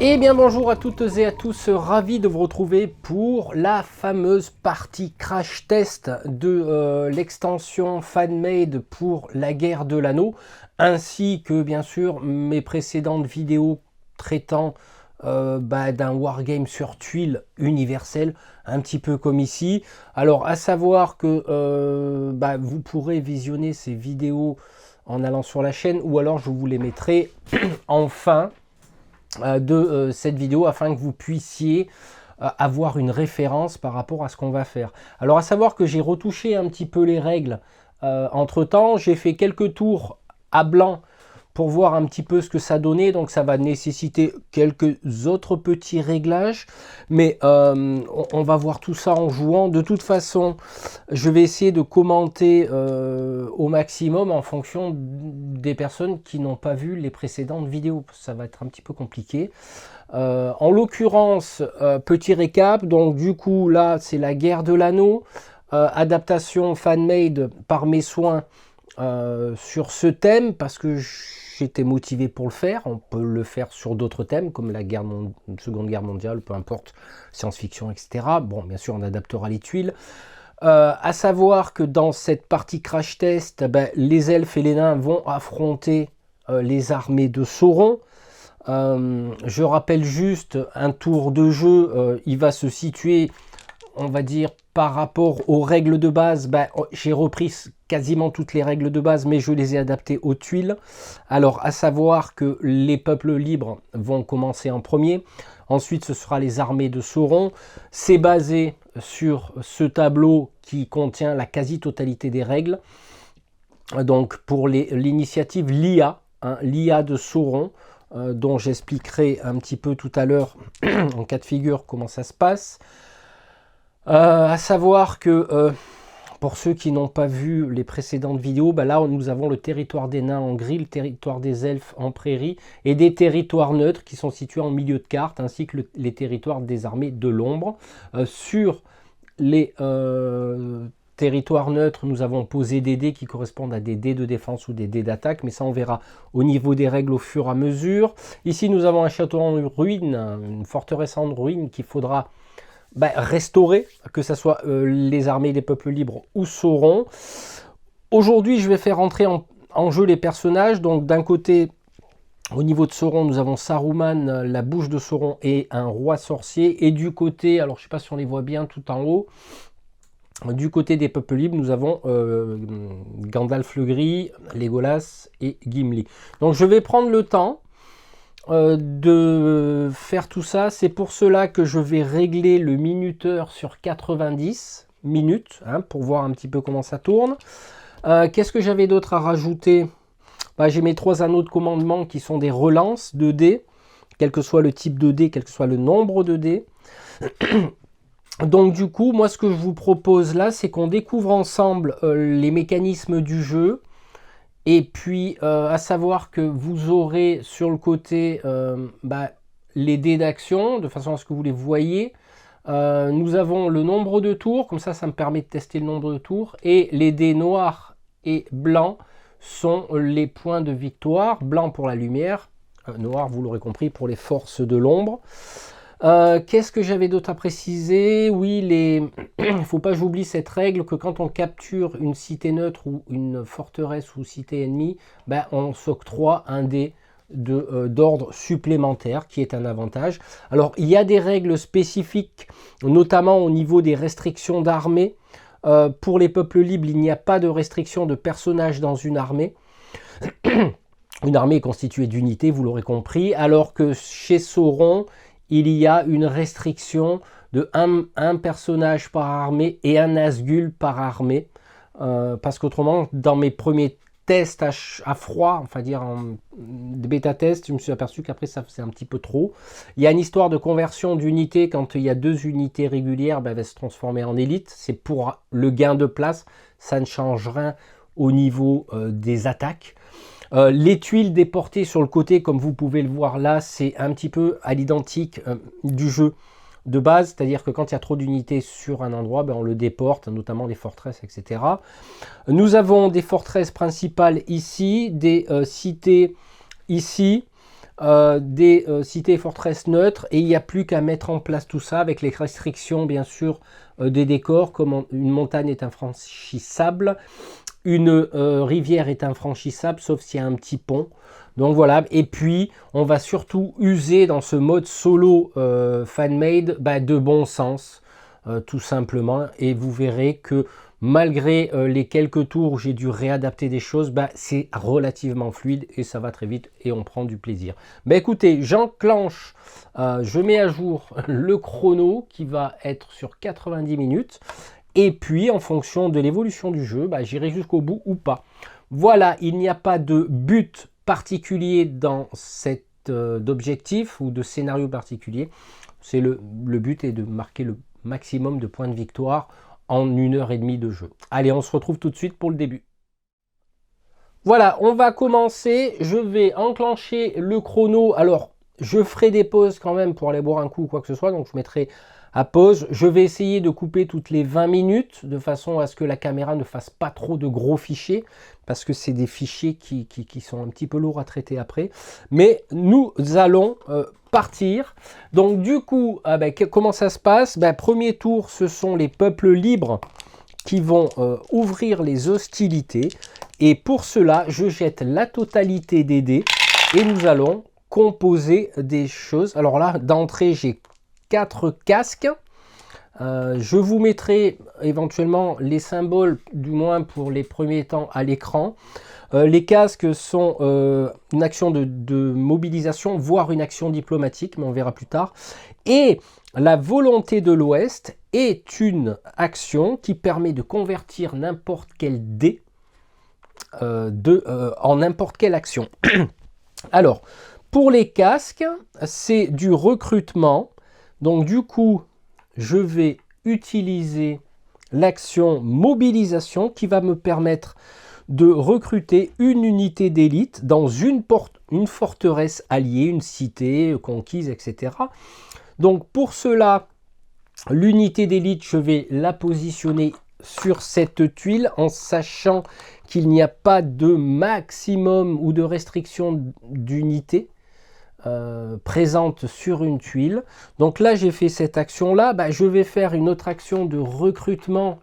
Eh bien bonjour à toutes et à tous, ravi de vous retrouver pour la fameuse partie crash test de l'extension FanMade pour la guerre de l'anneau, ainsi que bien sûr mes précédentes vidéos traitant d'un wargame sur tuiles universel, un petit peu comme ici. Alors à savoir que vous pourrez visionner ces vidéos en allant sur la chaîne, ou alors je vous les mettrai en fin de cette vidéo afin que vous puissiez avoir une référence par rapport à ce qu'on va faire. Alors à savoir que j'ai retouché un petit peu les règles entre temps, j'ai fait quelques tours à blanc pour voir un petit peu ce que ça donnait, donc ça va nécessiter quelques autres petits réglages, mais on va voir tout ça en jouant. De toute façon, je vais essayer de commenter au maximum en fonction des personnes qui n'ont pas vu les précédentes vidéos. Ça va être un petit peu compliqué. En l'occurrence, petit récap, donc du coup là c'est la guerre de l'anneau, adaptation fan-made par mes soins sur ce thème, parce que j'étais motivé pour le faire. On peut le faire sur d'autres thèmes comme la Seconde Guerre mondiale, peu importe, science-fiction, etc. Bon, bien sûr on adaptera les tuiles. À savoir que dans cette partie crash test, les elfes et les nains vont affronter les armées de Sauron. Je rappelle juste un tour de jeu, il va se situer, on va dire, par rapport aux règles de base. J'ai repris quasiment toutes les règles de base, mais je les ai adaptées aux tuiles. Alors, à savoir que les peuples libres vont commencer en premier. Ensuite, ce sera les armées de Sauron. C'est basé sur ce tableau qui contient la quasi-totalité des règles. Donc, pour l'initiative l'IA, l'IA de Sauron, dont j'expliquerai un petit peu tout à l'heure en cas de figure comment ça se passe. À savoir que pour ceux qui n'ont pas vu les précédentes vidéos, là nous avons le territoire des nains en gris, le territoire des elfes en prairie et des territoires neutres qui sont situés en milieu de carte, ainsi que les territoires des armées de l'ombre. Sur les territoires neutres, nous avons posé des dés qui correspondent à des dés de défense ou des dés d'attaque, mais ça on verra au niveau des règles au fur et à mesure. Ici nous avons un château en ruine, une forteresse en ruine qu'il faudra restaurer, que ce soit les armées des peuples libres ou Sauron. Aujourd'hui, je vais faire entrer en jeu les personnages. Donc d'un côté, au niveau de Sauron, nous avons Saruman, la bouche de Sauron et un roi sorcier. Et du côté, alors je ne sais pas si on les voit bien tout en haut, du côté des peuples libres, nous avons Gandalf le Gris, Legolas et Gimli. Donc je vais prendre le temps de faire tout ça. C'est pour cela que je vais régler le minuteur sur 90 minutes, pour voir un petit peu comment ça tourne. Qu'est-ce que j'avais d'autre à rajouter? J'ai mes 3 anneaux de commandement qui sont des relances de dés, quel que soit le type de dés, quel que soit le nombre de dés. Donc du coup, moi ce que je vous propose là, c'est qu'on découvre ensemble les mécanismes du jeu. Et puis, à savoir que vous aurez sur le côté les dés d'action, de façon à ce que vous les voyez. Nous avons le nombre de tours, comme ça me permet de tester le nombre de tours. Et les dés noirs et blancs sont les points de victoire. Blanc pour la lumière, noir, vous l'aurez compris, pour les forces de l'ombre. Qu'est-ce que j'avais d'autre à préciser? Oui, il ne faut pas que j'oublie cette règle que quand on capture une cité neutre ou une forteresse ou cité ennemie, on s'octroie un dé d'ordre supplémentaire qui est un avantage. Alors il y a des règles spécifiques, notamment au niveau des restrictions d'armée. Pour les peuples libres, il n'y a pas de restriction de personnages dans une armée. Une armée est constituée d'unités, vous l'aurez compris, alors que chez Sauron, il y a une restriction de un personnage par armée et un Nazgûl par armée. Parce qu'autrement, dans mes premiers tests à froid, enfin dire en bêta-test, je me suis aperçu qu'après ça faisait un petit peu trop. Il y a une histoire de conversion d'unités. Quand il y a 2 unités régulières, elles vont se transformer en élite. C'est pour le gain de place. Ça ne change rien au niveau des attaques. Les tuiles déportées sur le côté, comme vous pouvez le voir là, c'est un petit peu à l'identique du jeu de base, c'est-à-dire que quand il y a trop d'unités sur un endroit, on le déporte, notamment les forteresses, etc. Nous avons des forteresses principales ici, des cités ici, des cités et forteresses neutres, et il n'y a plus qu'à mettre en place tout ça avec les restrictions bien sûr des décors, comme une montagne est infranchissable, une rivière est infranchissable sauf s'il y a un petit pont. Donc voilà, et puis on va surtout user dans ce mode solo fan-made de bon sens, tout simplement, et vous verrez que malgré les quelques tours où j'ai dû réadapter des choses, c'est relativement fluide et ça va très vite et on prend du plaisir. Écoutez, j'enclenche, je mets à jour le chrono qui va être sur 90 minutes et puis en fonction de l'évolution du jeu, j'irai jusqu'au bout ou pas. Voilà, il n'y a pas de but particulier dans cet objectif ou de scénario particulier. C'est le but est de marquer le maximum de points de victoire en 1h30 de jeu. Allez, on se retrouve tout de suite pour le début. Voilà, on va commencer. Je vais enclencher le chrono. Alors, je ferai des pauses quand même pour aller boire un coup ou quoi que ce soit. Donc, je mettrai à pause. Je vais essayer de couper toutes les 20 minutes de façon à ce que la caméra ne fasse pas trop de gros fichiers parce que c'est des fichiers qui sont un petit peu lourds à traiter après. Mais nous allons partir. Donc du coup, comment ça se passe? Premier tour, ce sont les peuples libres qui vont ouvrir les hostilités. Et pour cela, je jette la totalité des dés et nous allons composer des choses. Alors là, d'entrée, j'ai 4 casques. Je vous mettrai éventuellement les symboles, du moins pour les premiers temps, à l'écran. Les casques sont une action de mobilisation, voire une action diplomatique, mais on verra plus tard. Et la volonté de l'Ouest est une action qui permet de convertir n'importe quel dé en n'importe quelle action. Alors, pour les casques, c'est du recrutement. Donc du coup, je vais utiliser l'action mobilisation qui va me permettre de recruter une unité d'élite dans une forteresse alliée, une cité conquise, etc. Donc pour cela, l'unité d'élite, je vais la positionner sur cette tuile en sachant qu'il n'y a pas de maximum ou de restriction d'unité présente sur une tuile. Donc là, j'ai fait cette action-là. Je vais faire une autre action de recrutement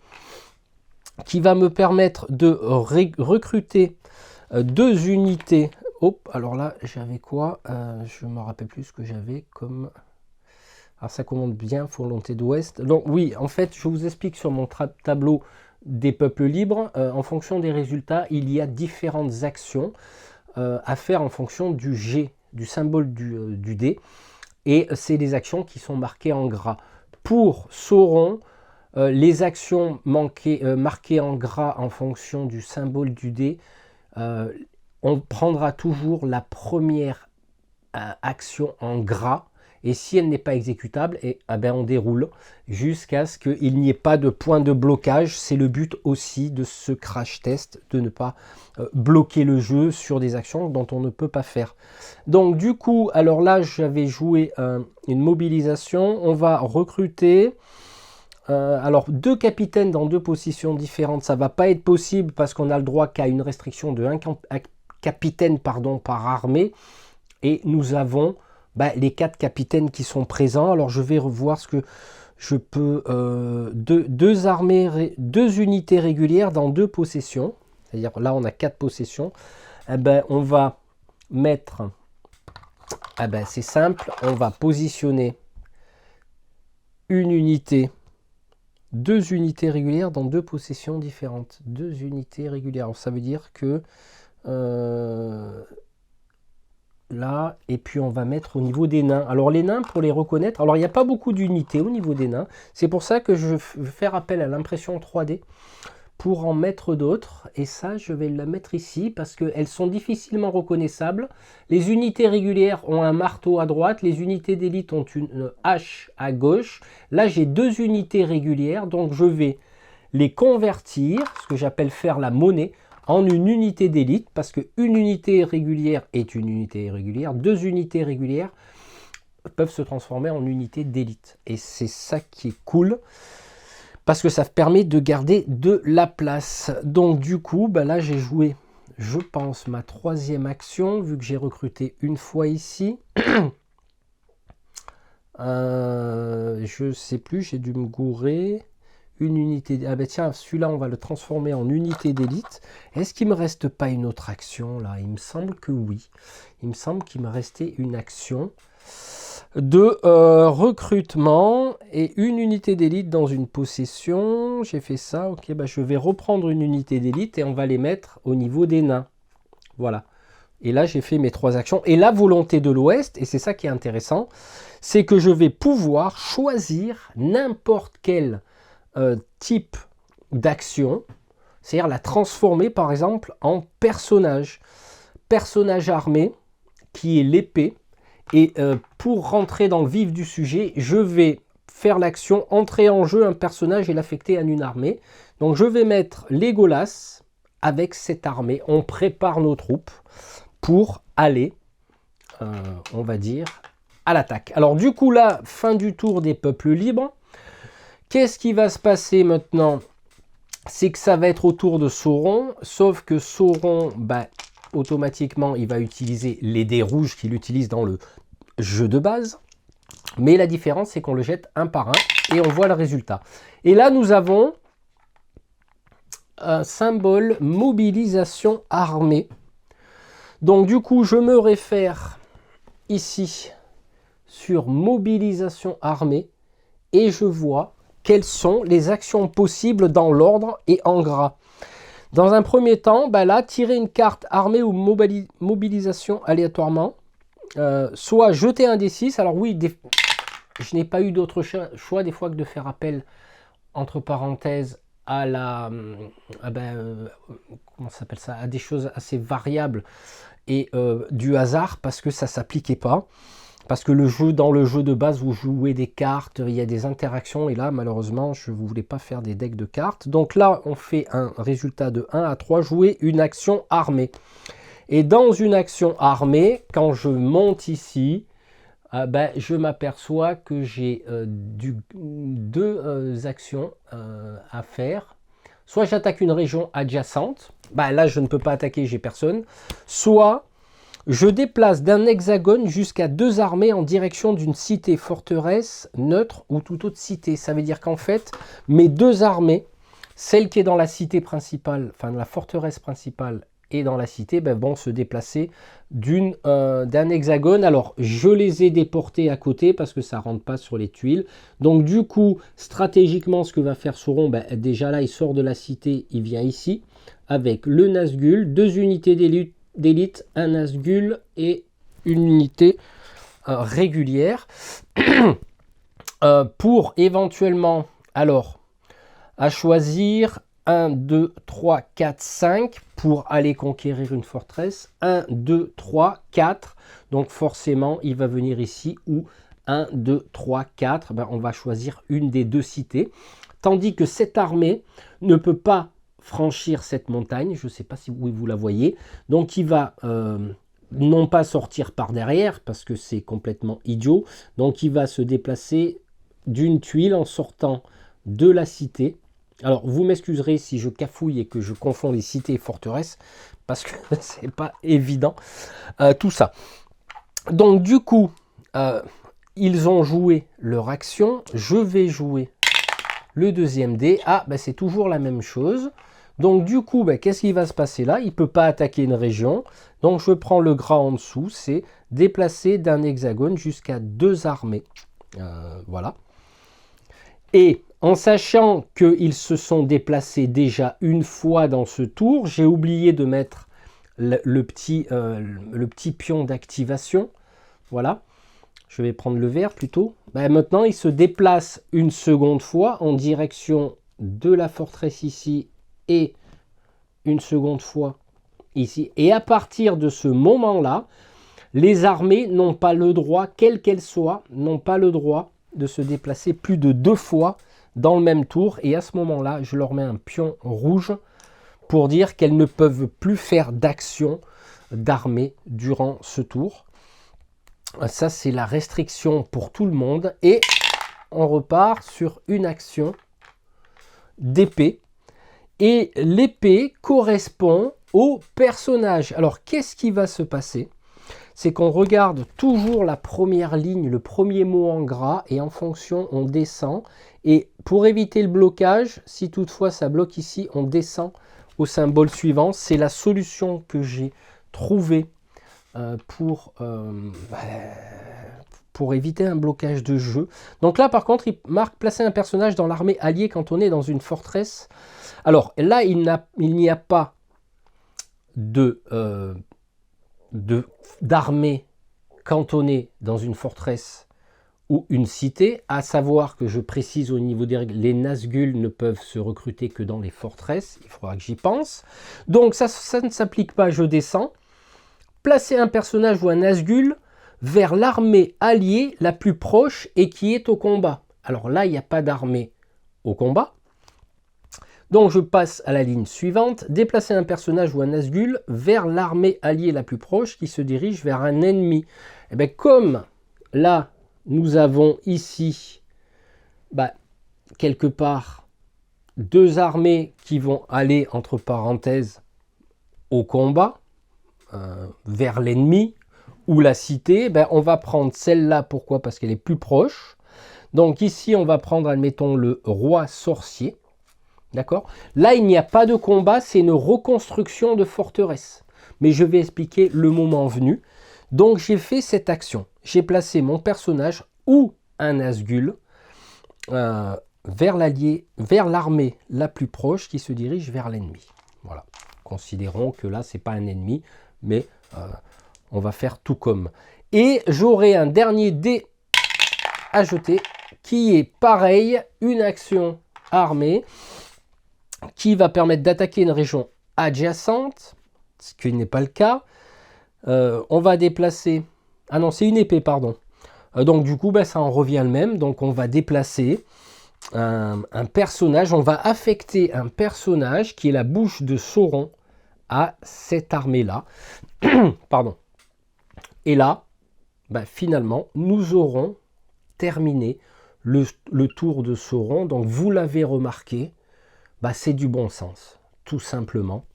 qui va me permettre de recruter 2 unités. Hop, alors là, j'avais quoi? Je ne me rappelle plus ce que j'avais comme... Alors ça commande bien, volonté d'Ouest. Donc oui, en fait, je vous explique sur mon tableau des peuples libres. En fonction des résultats, il y a différentes actions à faire en fonction du G, du symbole du dé. Et c'est des actions qui sont marquées en gras. Pour Sauron, les actions marquées en gras en fonction du symbole du dé, on prendra toujours la première action en gras. Et si elle n'est pas exécutable, on déroule jusqu'à ce qu'il n'y ait pas de point de blocage. C'est le but aussi de ce crash test, de ne pas bloquer le jeu sur des actions dont on ne peut pas faire. Donc du coup, alors là, j'avais joué une mobilisation. On va recruter... alors 2 capitaines dans 2 positions différentes, ça ne va pas être possible parce qu'on a le droit qu'à une restriction de 1 capitaine par armée. Et nous avons... les 4 capitaines qui sont présents. Alors je vais revoir ce que je peux... 2 unités régulières dans 2 possessions. C'est-à-dire là on a 4 possessions. On va mettre... c'est simple. On va positionner une unité, 2 unités régulières dans 2 possessions différentes. 2 unités régulières. Alors, ça veut dire que... là, et puis on va mettre au niveau des nains. Alors les nains, pour les reconnaître, alors il n'y a pas beaucoup d'unités au niveau des nains, c'est pour ça que je vais faire appel à l'impression 3D pour en mettre d'autres, et ça je vais la mettre ici parce qu'elles sont difficilement reconnaissables. Les unités régulières ont un marteau à droite, les unités d'élite ont une hache à gauche. Là j'ai 2 unités régulières, donc je vais les convertir, ce que j'appelle faire la monnaie, en une unité d'élite, parce qu'une unité régulière est une unité régulière, 2 unités régulières peuvent se transformer en unité d'élite. Et c'est ça qui est cool, parce que ça permet de garder de la place. Donc du coup, là j'ai joué je pense, ma troisième action, vu que j'ai recruté une fois ici. Je sais plus, j'ai dû me gourer. Une unité... Ah ben tiens, celui-là, on va le transformer en unité d'élite. Est-ce qu'il me reste pas une autre action, là? Il me semble que oui. Il me semble qu'il me restait une action de recrutement et une unité d'élite dans une possession. J'ai fait ça, ok, bah je vais reprendre une unité d'élite et on va les mettre au niveau des nains. Voilà. Et là, j'ai fait mes 3 actions. Et la volonté de l'Ouest, et c'est ça qui est intéressant, c'est que je vais pouvoir choisir n'importe quel type d'action, c'est-à-dire la transformer par exemple en personnage. Personnage armé, qui est l'épée. Et pour rentrer dans le vif du sujet, je vais faire l'action entrer en jeu un personnage et l'affecter à une armée. Donc je vais mettre Legolas avec cette armée. On prépare nos troupes pour aller, on va dire, à l'attaque. Alors du coup là, fin du tour des peuples libres. Qu'est-ce qui va se passer maintenant? C'est que ça va être au tour de Sauron, sauf que Sauron, bah, automatiquement, il va utiliser les dés rouges qu'il utilise dans le jeu de base. Mais la différence, c'est qu'on le jette un par un et on voit le résultat. Et là, nous avons un symbole mobilisation armée. Donc du coup, je me réfère ici sur mobilisation armée et je vois quelles sont les actions possibles dans l'ordre et en gras. Dans un premier temps, bah là, tirer une carte armée ou mobilisation aléatoirement, soit jeter un D6. Alors oui, je n'ai pas eu d'autre choix des fois que de faire appel, entre parenthèses, à la, comment ça s'appelle ça, à des choses assez variables et du hasard parce que ça ne s'appliquait pas. Parce que dans le jeu de base, vous jouez des cartes, il y a des interactions, et là, malheureusement, je ne voulais pas faire des decks de cartes. Donc là, on fait un résultat de 1 à 3, jouer une action armée. Et dans une action armée, quand je monte ici, je m'aperçois que j'ai deux actions à faire. Soit j'attaque une région adjacente, là je ne peux pas attaquer, j'ai personne. Soit je déplace d'un hexagone jusqu'à 2 armées en direction d'une cité, forteresse, neutre ou toute autre cité. Ça veut dire qu'en fait, mes 2 armées, celle qui est dans la cité principale, enfin la forteresse principale et dans la cité, vont se déplacer d'un hexagone. Alors, je les ai déportés à côté parce que ça ne rentre pas sur les tuiles. Donc, du coup, stratégiquement, ce que va faire Sauron, déjà là, il sort de la cité, il vient ici, avec le Nazgûl, 2 unités d'élite, un Nazgûl et une unité régulière. Pour éventuellement, alors, à choisir 1, 2, 3, 4, 5 pour aller conquérir une forteresse. 1, 2, 3, 4. Donc forcément, il va venir ici où 1, 2, 3, 4. On va choisir une des 2 cités. Tandis que cette armée ne peut pas franchir cette montagne. Je ne sais pas si vous la voyez. Donc il va non pas sortir par derrière parce que c'est complètement idiot. Donc il va se déplacer d'une tuile en sortant de la cité. Alors, vous m'excuserez si je cafouille et que je confonds les cités et forteresses, parce que c'est pas évident, tout ça. Donc, du coup, ils ont joué leur action. Je vais jouer le deuxième dé. Ah, c'est toujours la même chose. Donc, du coup, qu'est-ce qui va se passer là? Il ne peut pas attaquer une région. Donc, je prends le gras en dessous. C'est déplacer d'un hexagone jusqu'à 2 armées. Voilà. Et en sachant qu'ils se sont déplacés déjà une fois dans ce tour, j'ai oublié de mettre le petit pion d'activation. Voilà. Je vais prendre le vert plutôt. Maintenant, ils se déplacent une seconde fois en direction de la forteresse ici et une seconde fois ici. Et à partir de ce moment-là, les armées n'ont pas le droit, quelles qu'elles soient, n'ont pas le droit de se déplacer plus de 2 fois dans le même tour. Et à ce moment-là, je leur mets un pion rouge pour dire qu'elles ne peuvent plus faire d'action d'armée durant ce tour. Ça, c'est la restriction pour tout le monde. Et on repart sur une action d'épée. Et l'épée correspond au personnage. Alors, qu'est-ce qui va se passer? C'est qu'on regarde toujours la première ligne, le premier mot en gras, et en fonction, on descend. Et pour éviter le blocage, si toutefois ça bloque ici, on descend au symbole suivant. C'est la solution que j'ai trouvée pour éviter un blocage de jeu. Donc là, par contre, il marque placer un personnage dans l'armée alliée quand on est dans une forteresse. Alors là, il n'y a pas d'armée cantonnée dans une forteresse ou une cité, à savoir que je précise au niveau des règles, les Nazgûl ne peuvent se recruter que dans les forteresses, il faudra que j'y pense. Donc ça ne s'applique pas, je descends. Placer un personnage ou un Nazgûl vers l'armée alliée la plus proche et qui est au combat. Alors là, il n'y a pas d'armée au combat. Donc je passe à la ligne suivante, déplacer un personnage ou un Nazgûl vers l'armée alliée la plus proche qui se dirige vers un ennemi. Et bien comme là, nous avons ici, quelque part, deux armées qui vont aller, entre parenthèses, au combat, vers l'ennemi ou la cité, on va prendre celle-là. Pourquoi? Parce qu'elle est plus proche. Donc ici, on va prendre, admettons, le roi sorcier. D'accord? Là, il n'y a pas de combat, c'est une reconstruction de forteresse. Mais je vais expliquer le moment venu. Donc, j'ai fait cette action. J'ai placé mon personnage ou un Nazgûl vers l'armée la plus proche qui se dirige vers l'ennemi. Voilà. Considérons que là, ce n'est pas un ennemi, mais on va faire tout comme. Et j'aurai un dernier dé à jeter qui est pareil, une action armée qui va permettre d'attaquer une région adjacente, ce qui n'est pas le cas. On va déplacer... Ah non, c'est une épée, pardon. Donc du coup, ça en revient le même. Donc on va déplacer un personnage. On va affecter un personnage qui est la bouche de Sauron à cette armée-là. Pardon. Et là, finalement, nous aurons terminé le tour de Sauron. Donc vous l'avez remarqué, c'est du bon sens, tout simplement.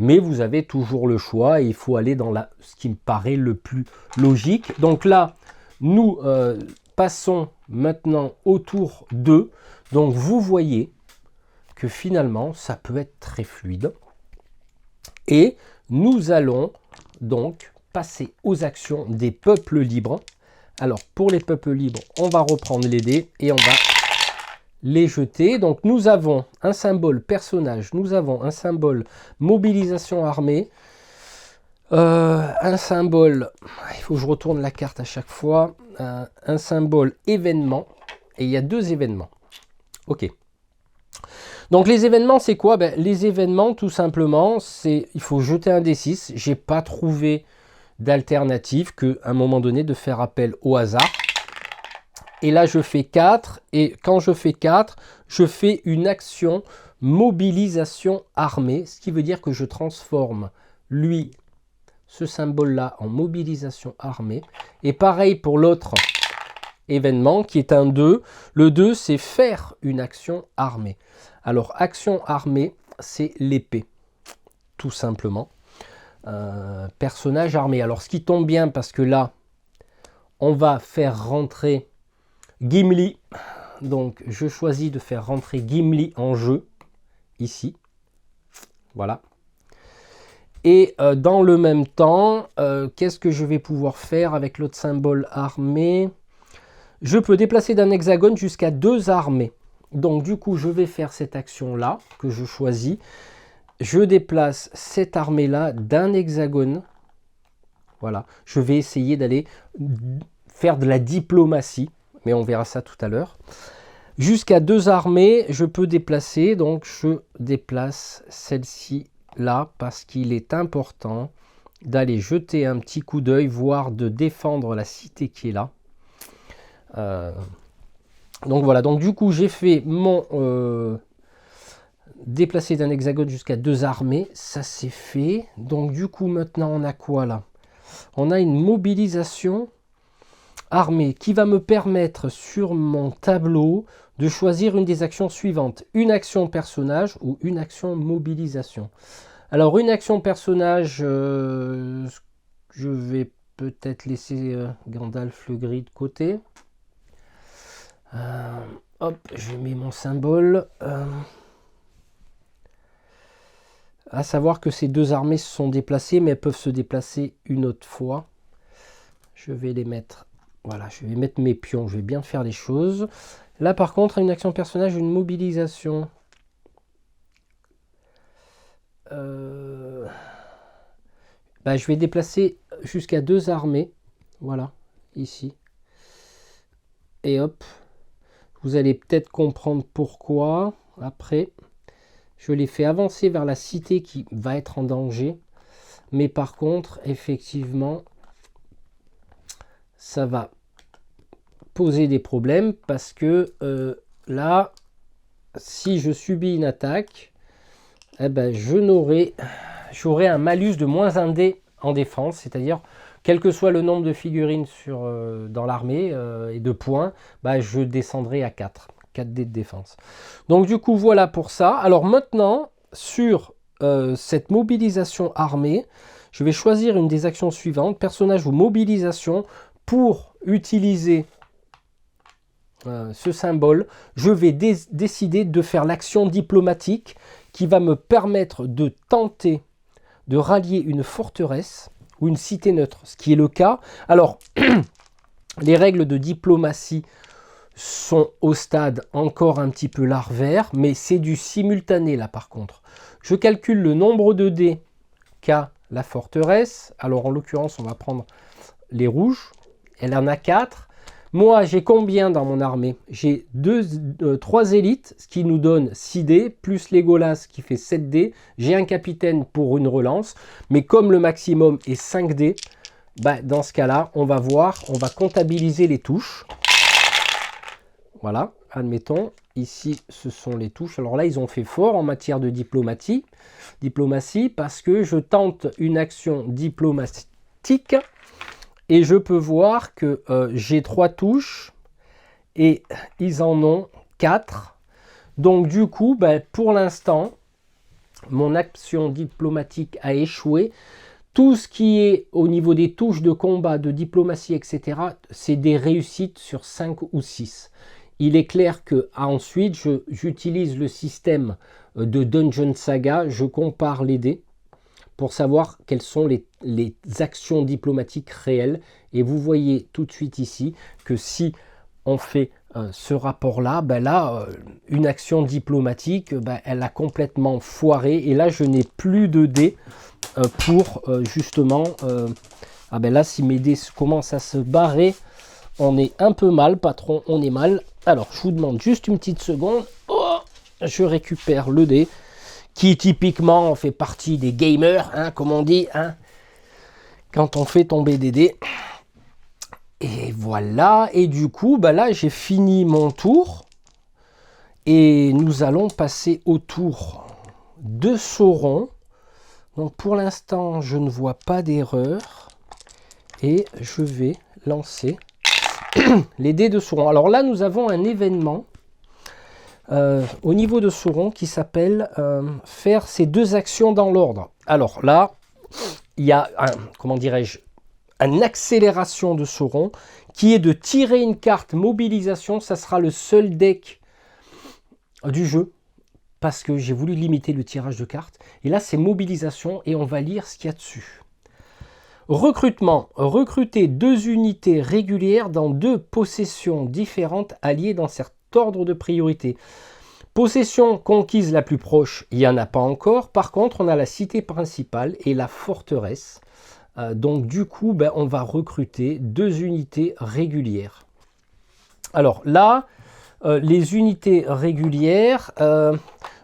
Mais vous avez toujours le choix et il faut aller dans ce qui me paraît le plus logique. Donc là, nous passons maintenant au tour 2. Donc vous voyez que finalement, ça peut être très fluide. Et nous allons donc passer aux actions des peuples libres. Alors pour les peuples libres, on va reprendre les dés et on va les jeter. Donc nous avons un symbole personnage, nous avons un symbole mobilisation armée, un symbole, il faut que je retourne la carte à chaque fois, un symbole événement, et il y a deux événements. Ok. Donc les événements, c'est quoi? Les événements, tout simplement, c'est il faut jeter un D6. J'ai pas trouvé d'alternative qu'à un moment donné de faire appel au hasard. Et là, je fais 4. Et quand je fais 4, je fais une action mobilisation armée. Ce qui veut dire que je transforme, ce symbole-là, en mobilisation armée. Et pareil pour l'autre événement, qui est un 2. Le 2, c'est faire une action armée. Alors, action armée, c'est l'épée, tout simplement. Personnage armé. Alors, ce qui tombe bien, parce que là, on va faire rentrer Gimli, donc je choisis de faire rentrer Gimli en jeu, ici, voilà. Et dans le même temps, qu'est-ce que je vais pouvoir faire avec l'autre symbole armé? Je peux déplacer d'un hexagone jusqu'à 2 armées. Donc du coup, je vais faire cette action-là, que je choisis. Je déplace cette armée-là d'un hexagone. Voilà, je vais essayer d'aller faire de la diplomatie. Mais on verra ça tout à l'heure. Jusqu'à 2 armées, je peux déplacer. Donc, je déplace celle-ci là parce qu'il est important d'aller jeter un petit coup d'œil, voire de défendre la cité qui est là. Donc voilà. Donc du coup, j'ai fait mon déplacer d'un hexagone jusqu'à 2 armées. Ça, c'est fait. Donc du coup, maintenant, on a quoi là? On a une mobilisation armée qui va me permettre sur mon tableau de choisir une des actions suivantes. Une action personnage ou une action mobilisation. Alors, une action personnage, je vais peut-être laisser Gandalf le gris de côté. Hop, je mets mon symbole. À savoir que ces deux armées se sont déplacées, mais elles peuvent se déplacer une autre fois. Je vais les mettre. Voilà, je vais mettre mes pions. Je vais bien faire les choses. Là, par contre, une action personnage, une mobilisation. Je vais déplacer jusqu'à deux armées. Voilà, ici. Et hop. Vous allez peut-être comprendre pourquoi. Après, je les fais avancer vers la cité qui va être en danger. Mais par contre, effectivement, ça va poser des problèmes parce que là, si je subis une attaque, eh ben, j'aurai un malus de moins 1 dé en défense, c'est-à-dire quel que soit le nombre de figurines dans l'armée et de points, je descendrai à 4 dés de défense. Donc du coup, voilà pour ça. Alors maintenant, sur cette mobilisation armée, je vais choisir une des actions suivantes, personnage ou mobilisation, pour utiliser ce symbole. Je vais décider de faire l'action diplomatique qui va me permettre de tenter de rallier une forteresse ou une cité neutre, ce qui est le cas. Alors, les règles de diplomatie sont au stade encore un petit peu larvaire, mais c'est du simultané là par contre. Je calcule le nombre de dés qu'a la forteresse. Alors en l'occurrence, on va prendre les rouges. Elle en a 4. Moi, j'ai combien dans mon armée? J'ai 3 élites, ce qui nous donne 6 dés, plus Legolas qui fait 7 dés. J'ai un capitaine pour une relance, mais comme le maximum est 5 dés, dans ce cas-là, on va voir, on va comptabiliser les touches. Voilà, admettons, ici, ce sont les touches. Alors là, ils ont fait fort en matière de diplomatie parce que je tente une action diplomatique. Et je peux voir que j'ai 3 touches et ils en ont 4. Donc du coup, pour l'instant, mon action diplomatique a échoué. Tout ce qui est au niveau des touches de combat, de diplomatie, etc., c'est des réussites sur 5 ou 6. Il est clair que ensuite, j'utilise le système de Dungeon Saga, je compare les dés pour savoir quelles sont les actions diplomatiques réelles. Et vous voyez tout de suite ici que si on fait ce rapport-là, une action diplomatique, elle a complètement foiré. Et là, je n'ai plus de dés pour justement... là, si mes dés commencent à se barrer, on est un peu mal, patron, on est mal. Alors, je vous demande juste une petite seconde. Oh, je récupère le dé, qui typiquement fait partie des gamers, comme on dit, quand on fait tomber des dés. Et voilà, et du coup, là, j'ai fini mon tour. Et nous allons passer au tour de Sauron. Donc pour l'instant, je ne vois pas d'erreur. Et je vais lancer les dés de Sauron. Alors là, nous avons un événement au niveau de Sauron qui s'appelle faire ces 2 actions dans l'ordre. Alors là, il y a une accélération de Sauron qui est de tirer une carte mobilisation. Ça sera le seul deck du jeu parce que j'ai voulu limiter le tirage de cartes. Et là, c'est mobilisation et on va lire ce qu'il y a dessus. Recrutement. Recruter 2 unités régulières dans 2 possessions différentes alliées dans cet ordre de priorité. Possession conquise la plus proche, il n'y en a pas encore. Par contre, on a la cité principale et la forteresse. Donc du coup, on va recruter 2 unités régulières. Alors là, les unités régulières,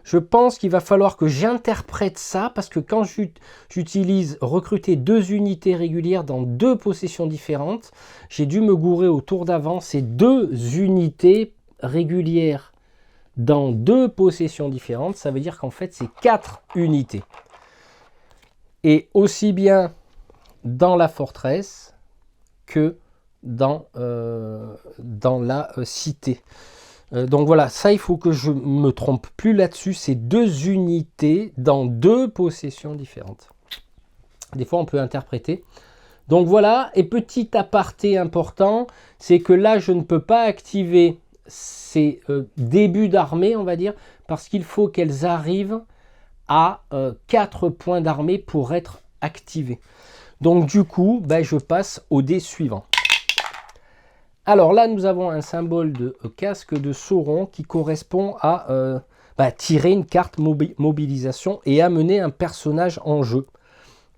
je pense qu'il va falloir que j'interprète ça parce que quand j'utilise recruter 2 unités régulières dans 2 possessions différentes, j'ai dû me gourer au tour d'avant. C'est 2 unités régulières dans 2 possessions différentes. Ça veut dire qu'en fait, c'est 4 unités. Et aussi bien dans la forteresse que dans la cité. Donc voilà, ça il faut que je me trompe plus là-dessus. C'est 2 unités dans 2 possessions différentes. Des fois on peut interpréter. Donc voilà, et petit aparté important, c'est que là je ne peux pas activer ces débuts d'armée, on va dire, parce qu'il faut qu'elles arrivent à 4 points d'armée pour être activées. Donc du coup, ben, je passe au dé suivant. Alors là, nous avons un symbole de casque de Sauron qui correspond à tirer une carte mobilisation et amener un personnage en jeu.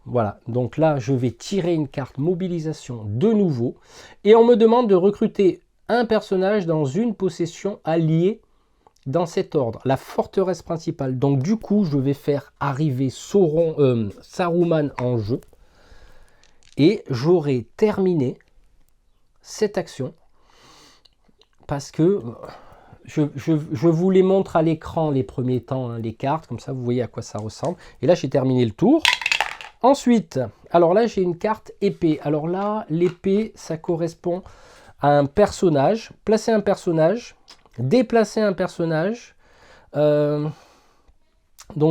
Voilà, donc là, je vais tirer une carte mobilisation de nouveau. Et on me demande de recruter un personnage dans une possession alliée dans cet ordre, la forteresse principale. Donc du coup, je vais faire arriver Saruman en jeu. Et j'aurai terminé cette action. Parce que je vous les montre à l'écran les premiers temps, hein, les cartes. Comme ça, vous voyez à quoi ça ressemble. Et là, j'ai terminé le tour. Ensuite, alors là, j'ai une carte épée. Alors là, l'épée, ça correspond à un personnage. Placer un personnage, déplacer un personnage. Donc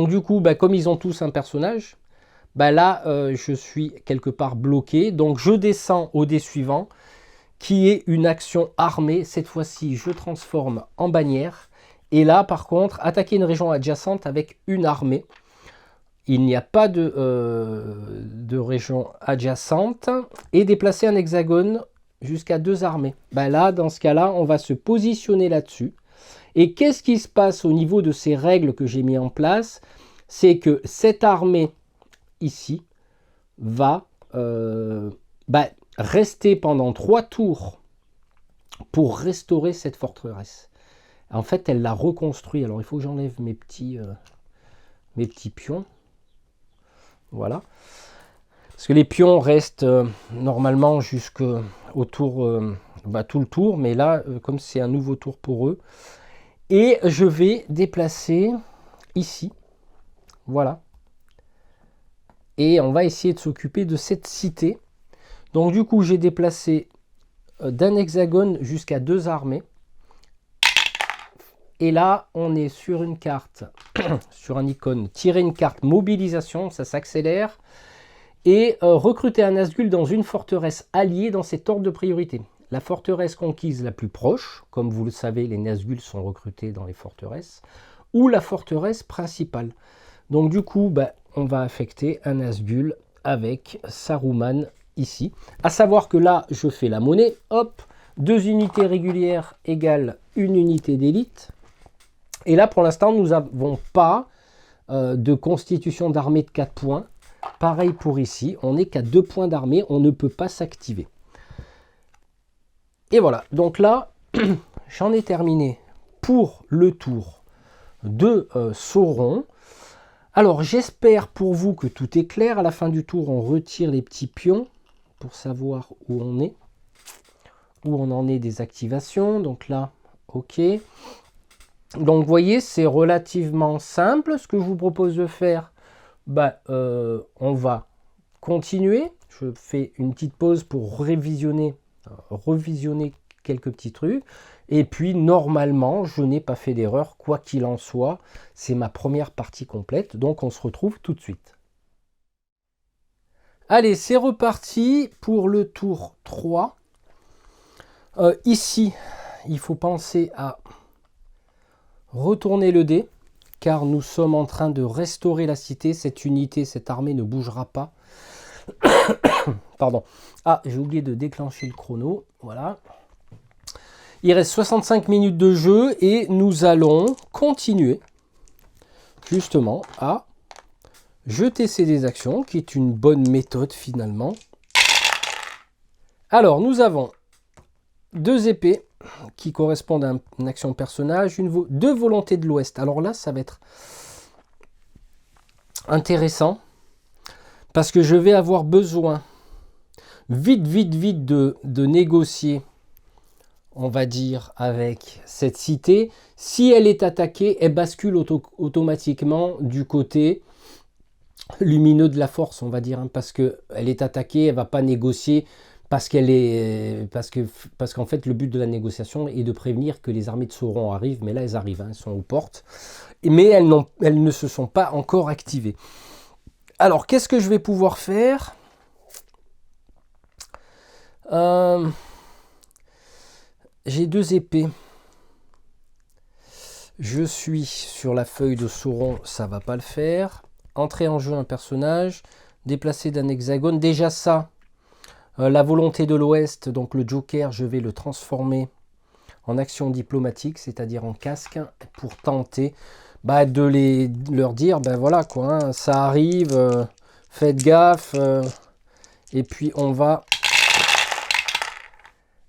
du coup, comme ils ont tous un personnage, là, je suis quelque part bloqué. Donc je descends au dé suivant, qui est une action armée. Cette fois-ci, je transforme en bannière. Et là, par contre, attaquer une région adjacente avec une armée. Il n'y a pas de région adjacente. Et déplacer un hexagone jusqu'à 2 armées. Là, dans ce cas-là, on va se positionner là-dessus. Et qu'est-ce qui se passe au niveau de ces règles que j'ai mis en place? C'est que cette armée, ici, va rester pendant 3 tours pour restaurer cette forteresse. En fait, elle l'a reconstruit. Alors, il faut que j'enlève mes petits pions. Voilà. Parce que les pions restent normalement jusqu'au tour, tout le tour. Mais là, comme c'est un nouveau tour pour eux. Et je vais déplacer ici. Voilà. Et on va essayer de s'occuper de cette cité. Donc du coup, j'ai déplacé d'un hexagone jusqu'à 2 armées. Et là, on est sur une carte, sur un icône, tirer une carte mobilisation, ça s'accélère. Et recruter un Nazgûl dans une forteresse alliée dans cet ordre de priorité. La forteresse conquise la plus proche, comme vous le savez, les Nazgûl sont recrutés dans les forteresses, ou la forteresse principale. Donc du coup, on va affecter un Nazgûl avec Saruman ici. À savoir que là, je fais la monnaie, hop, 2 unités régulières égale 1 unité d'élite. Et là, pour l'instant, nous n'avons pas de constitution d'armée de 4 points. Pareil pour ici, on n'est qu'à 2 points d'armée, on ne peut pas s'activer. Et voilà, donc là, j'en ai terminé pour le tour de Sauron. Alors, j'espère pour vous que tout est clair. À la fin du tour, on retire les petits pions pour savoir où on est, où on en est des activations. Donc là, OK. Donc, vous voyez, c'est relativement simple. Ce que je vous propose de faire, on va continuer. Je fais une petite pause pour revisionner quelques petits trucs. Et puis, normalement, je n'ai pas fait d'erreur, quoi qu'il en soit. C'est ma première partie complète, donc on se retrouve tout de suite. Allez, c'est reparti pour le tour 3. Ici, il faut penser à retourner le dé, car nous sommes en train de restaurer la cité. Cette unité, cette armée ne bougera pas. Pardon. Ah, j'ai oublié de déclencher le chrono. Voilà. Il reste 65 minutes de jeu et nous allons continuer justement à jeter ces dés actions, qui est une bonne méthode finalement. Alors, nous avons 2 épées qui correspondent à une action personnage, 2 volontés de l'Ouest. Alors là, ça va être intéressant parce que je vais avoir besoin vite de négocier, on va dire, avec cette cité. Si elle est attaquée, elle bascule automatiquement du côté lumineux de la force, on va dire, hein, parce qu'elle est attaquée, elle ne va pas négocier parce qu'en fait, le but de la négociation est de prévenir que les armées de Sauron arrivent, mais là, elles arrivent, hein, elles sont aux portes, mais elles ne se sont pas encore activées. Alors, qu'est-ce que je vais pouvoir faire ? J'ai 2 épées. Je suis sur la feuille de Sauron, ça va pas le faire. Entrer en jeu un personnage, déplacer d'un hexagone, déjà ça. La volonté de l'Ouest, donc le Joker, je vais le transformer en action diplomatique, c'est-à-dire en casque, pour tenter de leur dire, voilà quoi, hein, ça arrive, faites gaffe, et puis on va...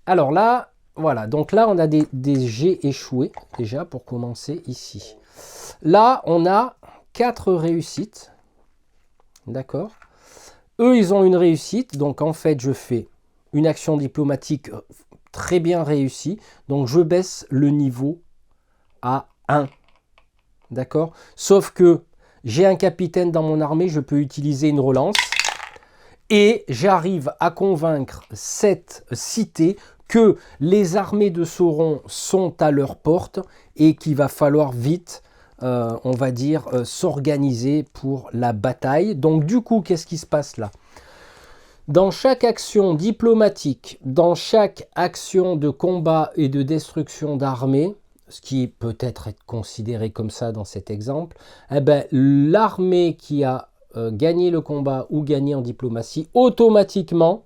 Alors là, voilà, donc là on a des jets échoués, déjà pour commencer ici. Là on a 4 réussites, d'accord ? Eux, ils ont une réussite, donc en fait, je fais une action diplomatique très bien réussie. Donc, je baisse le niveau à 1. D'accord ? Sauf que j'ai un capitaine dans mon armée, je peux utiliser une relance. Et j'arrive à convaincre cette cité que les armées de Sauron sont à leur porte et qu'il va falloir vite... on va dire, s'organiser pour la bataille. Donc du coup, qu'est-ce qui se passe là ? Dans chaque action diplomatique, dans chaque action de combat et de destruction d'armée, ce qui peut être considéré comme ça dans cet exemple, l'armée qui a gagné le combat ou gagné en diplomatie, automatiquement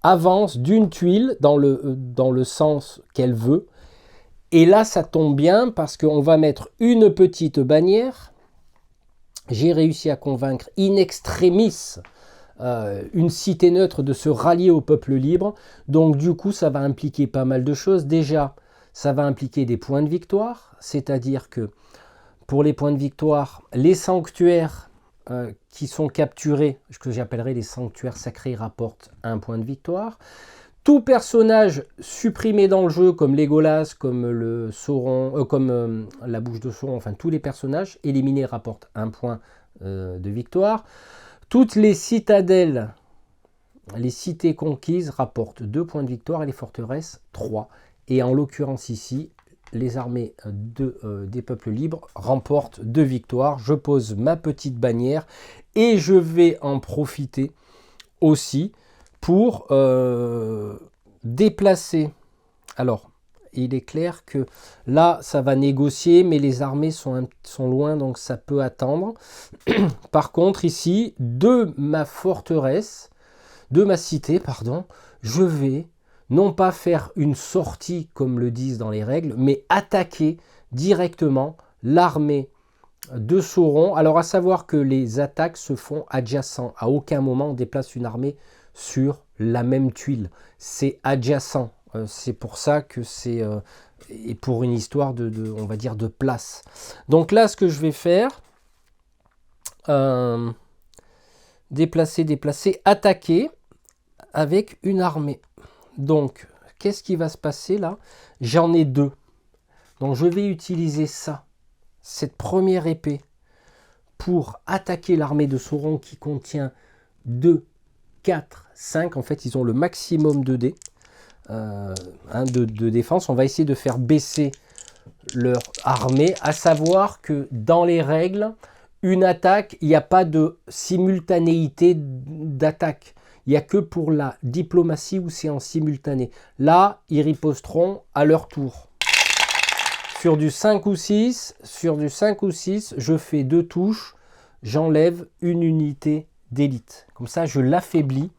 avance d'une tuile dans le sens qu'elle veut. Et là, ça tombe bien parce qu'on va mettre une petite bannière. J'ai réussi à convaincre in extremis une cité neutre de se rallier au peuple libre. Donc du coup, ça va impliquer pas mal de choses. Déjà, ça va impliquer des points de victoire. C'est-à-dire que pour les points de victoire, les sanctuaires qui sont capturés, ce que j'appellerais les sanctuaires sacrés, rapportent 1 point de victoire. Tout personnage supprimé dans le jeu, comme Legolas, comme le Sauron, comme la bouche de Sauron, enfin tous les personnages éliminés rapportent 1 point de victoire. Toutes les citadelles, les cités conquises rapportent 2 points de victoire et les forteresses 3. Et en l'occurrence ici, les armées des peuples libres remportent 2 victoires. Je pose ma petite bannière et je vais en profiter aussi pour déplacer. Alors, il est clair que là, ça va négocier, mais les armées sont loin, donc ça peut attendre. Par contre, ici, de ma forteresse, de ma cité, pardon, je vais non pas faire une sortie, comme le disent dans les règles, mais attaquer directement l'armée de Sauron. Alors, à savoir que les attaques se font adjacents. À aucun moment, on déplace une armée sur la même tuile. C'est adjacent. C'est pour ça que c'est... et pour une histoire on va dire, de place. Donc là, ce que je vais faire... déplacer, attaquer avec une armée. Donc, qu'est-ce qui va se passer là ? J'en ai 2. Donc, je vais utiliser ça, cette première épée, pour attaquer l'armée de Sauron qui contient 2, 4, 5. En fait, ils ont le maximum de dés de défense. On va essayer de faire baisser leur armée, à savoir que dans les règles, une attaque, il n'y a pas de simultanéité d'attaque. Il n'y a que pour la diplomatie où c'est en simultané. Là, ils riposteront à leur tour. Sur du 5 ou 6, je fais 2 touches, j'enlève une unité d'élite. Comme ça, je l'affaiblis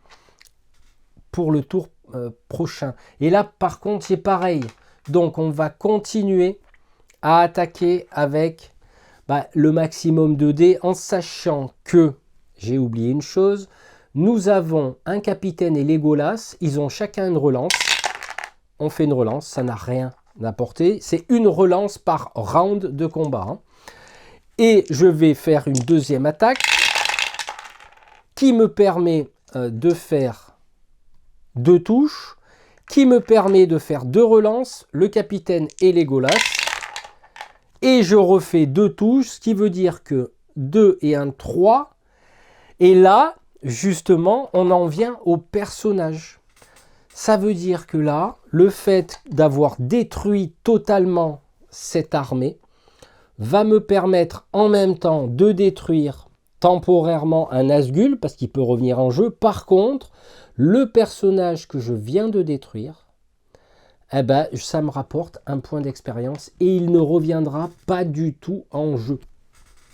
pour le tour prochain. Et là, par contre, c'est pareil. Donc, on va continuer à attaquer avec le maximum de dés, en sachant que, j'ai oublié une chose, nous avons un capitaine et Legolas, ils ont chacun une relance. On fait une relance, ça n'a rien apporté. C'est une relance par round de combat. Hein. Et je vais faire une deuxième attaque qui me permet de faire 2 touches, qui me permet de faire 2 relances, le capitaine et Legolas. Et je refais 2 touches, ce qui veut dire que 2 et 1, 3. Et là, justement, on en vient au personnage. Ça veut dire que là, le fait d'avoir détruit totalement cette armée va me permettre en même temps de détruire temporairement un Nazgûl, parce qu'il peut revenir en jeu. Par contre, le personnage que je viens de détruire, eh ben, ça me rapporte un point d'expérience et il ne reviendra pas du tout en jeu.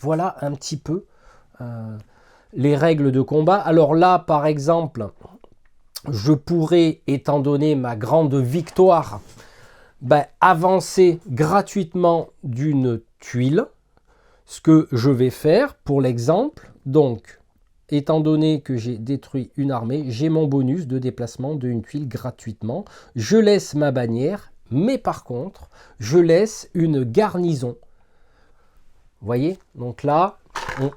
Voilà un petit peu les règles de combat. Alors là, par exemple, je pourrais, étant donné ma grande victoire, avancer gratuitement d'une tuile. Ce que je vais faire pour l'exemple, donc, étant donné que j'ai détruit une armée, j'ai mon bonus de déplacement d'une tuile gratuitement. Je laisse ma bannière, mais par contre, je laisse une garnison. Vous voyez? Donc là,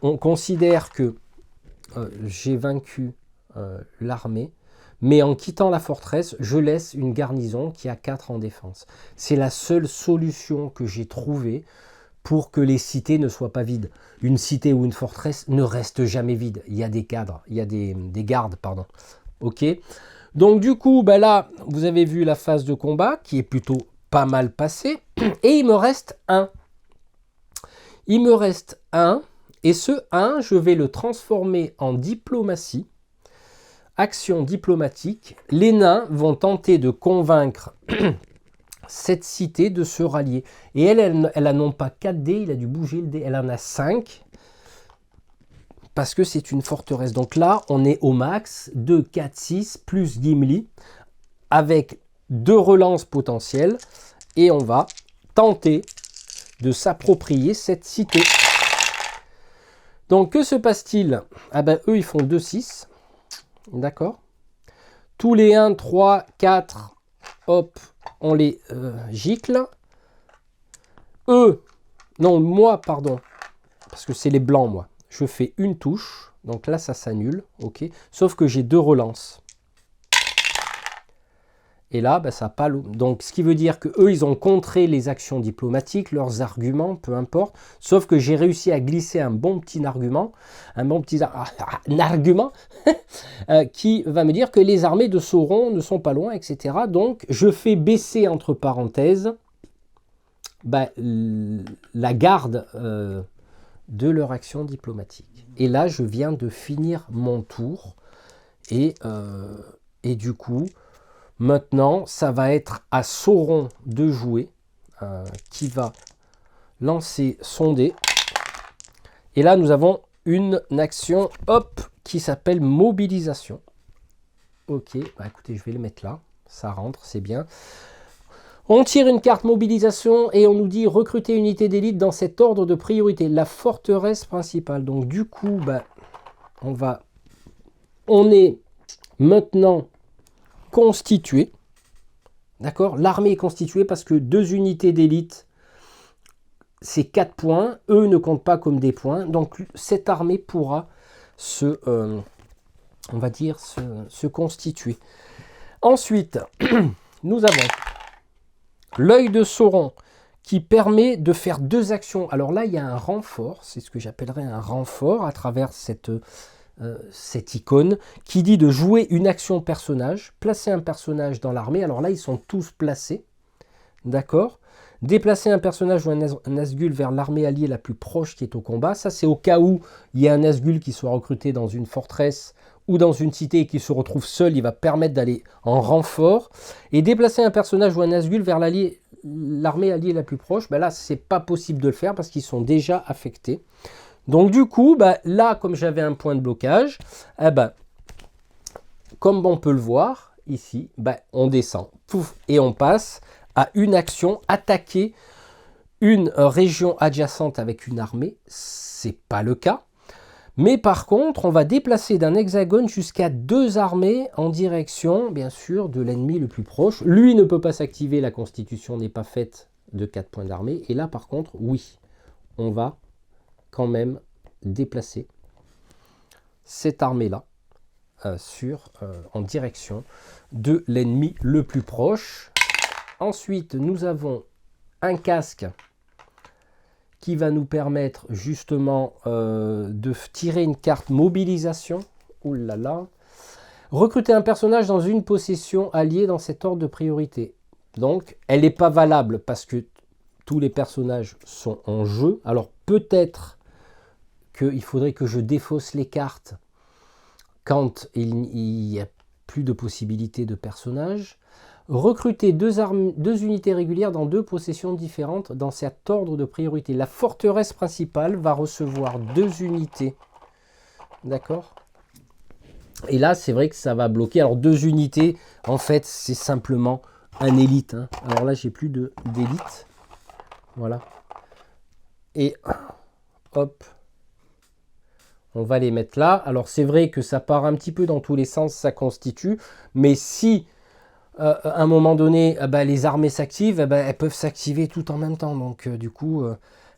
on considère que j'ai vaincu l'armée, mais en quittant la forteresse, je laisse une garnison qui a 4 en défense. C'est la seule solution que j'ai trouvée pour que les cités ne soient pas vides. Une cité ou une forteresse ne reste jamais vide. Il y a des cadres, il y a des gardes, pardon. Ok. Donc du coup, là, vous avez vu la phase de combat qui est plutôt pas mal passée. Et il me reste un. Il me reste un. Et ce 1, je vais le transformer en diplomatie. Action diplomatique. Les nains vont tenter de convaincre cette cité de se rallier. Et elle a non pas 4 dés, il a dû bouger le dé, elle en a 5. Parce que c'est une forteresse. Donc là, on est au max. 2, 4, 6, plus Gimli. Avec 2 relances potentielles. Et on va tenter de s'approprier cette cité. Donc que se passe-t-il? Eux, ils font 2, 6. D'accord. Tous les 1, 3, 4, hop, on les gicle. Eux, non, moi, pardon, parce que c'est les blancs, moi. Je fais une touche, donc là, ça s'annule, ok. Sauf que j'ai 2 relances. Et là, ça n'a pas... Donc, ce qui veut dire qu'eux, ils ont contré les actions diplomatiques, leurs arguments, peu importe. Sauf que j'ai réussi à glisser un bon petit argument, qui va me dire que les armées de Sauron ne sont pas loin, etc. Donc, je fais baisser, entre parenthèses, la garde de leur action diplomatique. Et là, je viens de finir mon tour. Et du coup... Maintenant, ça va être à Sauron de jouer, qui va lancer son dé. Et là, nous avons une action, hop, qui s'appelle mobilisation. Ok, écoutez, je vais le mettre là. Ça rentre, c'est bien. On tire une carte mobilisation et on nous dit recruter unité d'élite dans cet ordre de priorité. La forteresse principale. Donc du coup, on est maintenant... constitué, d'accord? L'armée est constituée parce que 2 unités d'élite, c'est 4 points. Eux ne comptent pas comme des points. Donc, cette armée pourra se constituer. Ensuite, nous avons l'œil de Sauron qui permet de faire 2 actions. Alors là, il y a un renfort. C'est ce que j'appellerais un renfort à travers cette icône qui dit de jouer une action personnage, placer un personnage dans l'armée. Alors là, ils sont tous placés, d'accord. Déplacer un personnage ou un Nazgûl vers l'armée alliée la plus proche qui est au combat. Ça, c'est au cas où il y a un Nazgûl qui soit recruté dans une forteresse ou dans une cité et qui se retrouve seul. Il va permettre d'aller en renfort. Et déplacer un personnage ou un Nazgûl vers l'armée alliée la plus proche, là, c'est pas possible de le faire parce qu'ils sont déjà affectés. Donc du coup, là, comme j'avais un point de blocage, comme on peut le voir ici, on descend, pouf, et on passe à une action, attaquer une région adjacente avec une armée. C'est pas le cas. Mais par contre, on va déplacer d'un hexagone jusqu'à 2 armées en direction, bien sûr, de l'ennemi le plus proche. Lui ne peut pas s'activer, la constitution n'est pas faite de 4 points d'armée. Et là, par contre, oui, on va quand même déplacer cette armée-là en direction de l'ennemi le plus proche. Ensuite, nous avons un casque qui va nous permettre justement de tirer une carte mobilisation. Ouh là là. Recruter un personnage dans une possession alliée dans cet ordre de priorité. Donc, elle n'est pas valable parce que tous les personnages sont en jeu. Alors, peut-être qu'il faudrait que je défausse les cartes quand il n'y a plus de possibilités de personnages. Recruter deux unités régulières dans 2 possessions différentes dans cet ordre de priorité. La forteresse principale va recevoir 2 unités. D'accord? Et là, c'est vrai que ça va bloquer. Alors, 2 unités, en fait, c'est simplement un élite. Hein. Alors là, j'ai plus d'élite. Voilà. Et hop. On va les mettre là. Alors, c'est vrai que ça part un petit peu dans tous les sens, ça constitue. Mais si, à un moment donné, les armées s'activent, elles peuvent s'activer tout en même temps. Donc, du coup...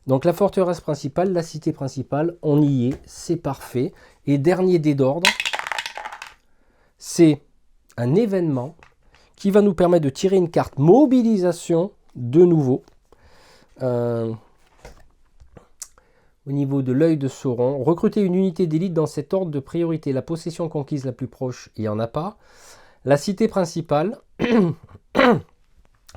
Donc la forteresse principale, la cité principale, on y est, c'est parfait. Et dernier dé d'ordre, c'est un événement qui va nous permettre de tirer une carte mobilisation de nouveau. Au niveau de l'œil de Sauron, recruter une unité d'élite dans cet ordre de priorité. La possession conquise la plus proche, il n'y en a pas. La cité principale,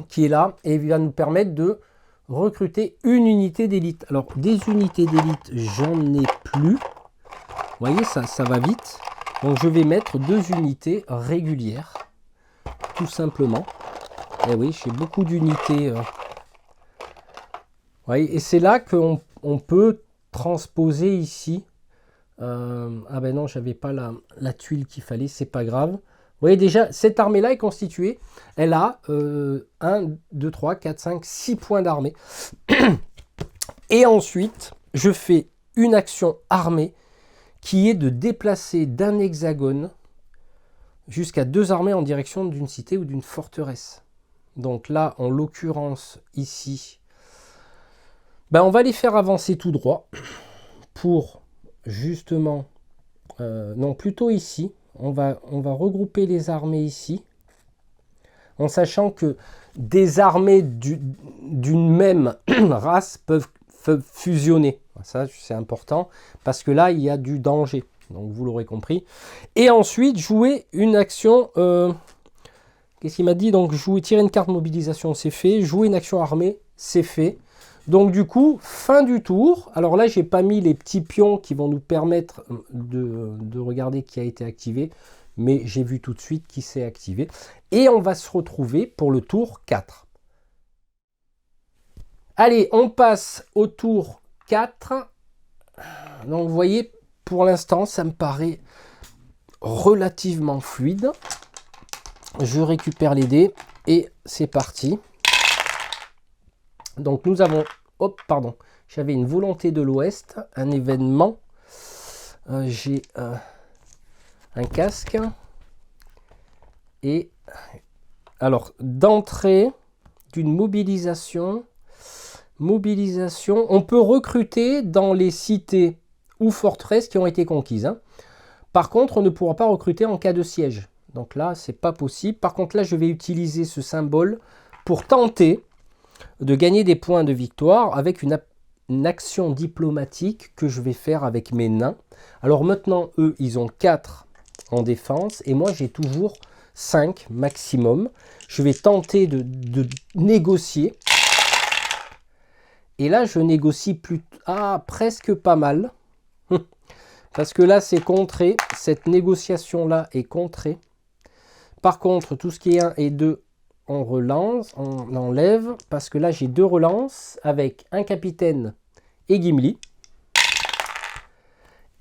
qui est là, et va nous permettre de recruter une unité d'élite. Alors, des unités d'élite, j'en ai plus. Vous voyez, ça va vite. Donc, je vais mettre 2 unités régulières, tout simplement. Et oui, j'ai beaucoup d'unités. Et c'est là qu'on peut transposer ici. Ah ben non, j'avais pas la tuile qu'il fallait, c'est pas grave. Vous voyez déjà, cette armée-là est constituée. Elle a 1, 2, 3, 4, 5, 6 points d'armée. Et ensuite, je fais une action armée qui est de déplacer d'un hexagone jusqu'à 2 armées en direction d'une cité ou d'une forteresse. Donc là, en l'occurrence, ici, on va les faire avancer tout droit pour justement... non, plutôt ici. On va regrouper les armées ici, en sachant que des armées d'une même race peuvent fusionner. Ça, c'est important, parce que là, il y a du danger. Donc, vous l'aurez compris. Et ensuite, jouer une action... qu'est-ce qu'il m'a dit? Donc, tirer une carte mobilisation, c'est fait. Jouer une action armée, c'est fait. Donc du coup, fin du tour. Alors là, j'ai pas mis les petits pions qui vont nous permettre de regarder qui a été activé. Mais j'ai vu tout de suite qui s'est activé. Et on va se retrouver pour le tour 4. Allez, on passe au tour 4. Donc vous voyez, pour l'instant, ça me paraît relativement fluide. Je récupère les dés et c'est parti. Donc nous avons, j'avais une volonté de l'Ouest, un événement, j'ai un casque, et alors d'entrée d'une mobilisation, on peut recruter dans les cités ou forteresses qui ont été conquises. Hein. Par contre, on ne pourra pas recruter en cas de siège. Donc là, c'est pas possible. Par contre, là, je vais utiliser ce symbole pour tenter de gagner des points de victoire avec une action diplomatique que je vais faire avec mes nains. Alors maintenant, eux, ils ont 4 en défense et moi, j'ai toujours 5 maximum. Je vais tenter de négocier. Et là, je négocie presque pas mal. Parce que là, c'est contré. Cette négociation-là est contrée. Par contre, tout ce qui est 1 et 2, on relance, on enlève, parce que là j'ai 2 relances avec un capitaine et Gimli.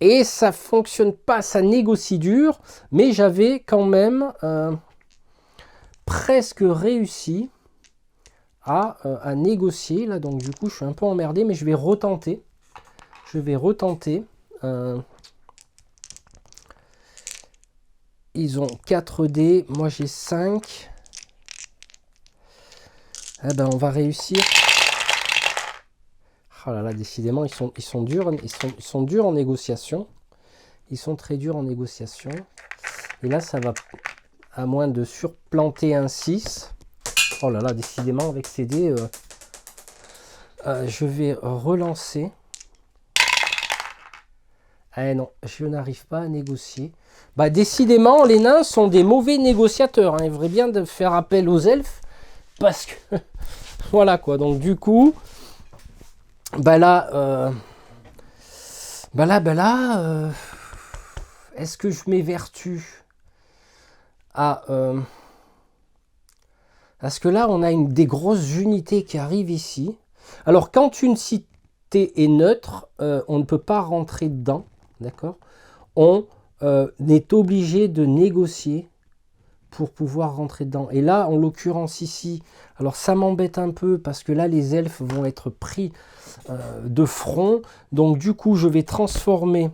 Et ça fonctionne pas, ça négocie dur, mais j'avais quand même presque réussi à négocier. Là, donc du coup, je suis un peu emmerdé, mais je vais retenter. Ils ont 4 dés, moi j'ai 5. On va réussir. Oh là là, décidément, ils sont durs, ils sont durs en négociation. Ils sont très durs en négociation. Et là, ça va, à moins de surplanter un 6. Oh là là, décidément, avec ces dés, je vais relancer. Eh non, je n'arrive pas à négocier. Bah décidément, les nains sont des mauvais négociateurs. Hein. Il faudrait bien de faire appel aux elfes. Parce que... voilà quoi. Donc du coup... Bah là... est-ce que je m'évertue à... parce que là, on a des grosses unités qui arrivent ici. Alors, quand une cité est neutre, on ne peut pas rentrer dedans. D'accord ? On est obligé de négocier pour pouvoir rentrer dedans. Et là, en l'occurrence ici, alors ça m'embête un peu parce que là, les elfes vont être pris de front. Donc, du coup, je vais transformer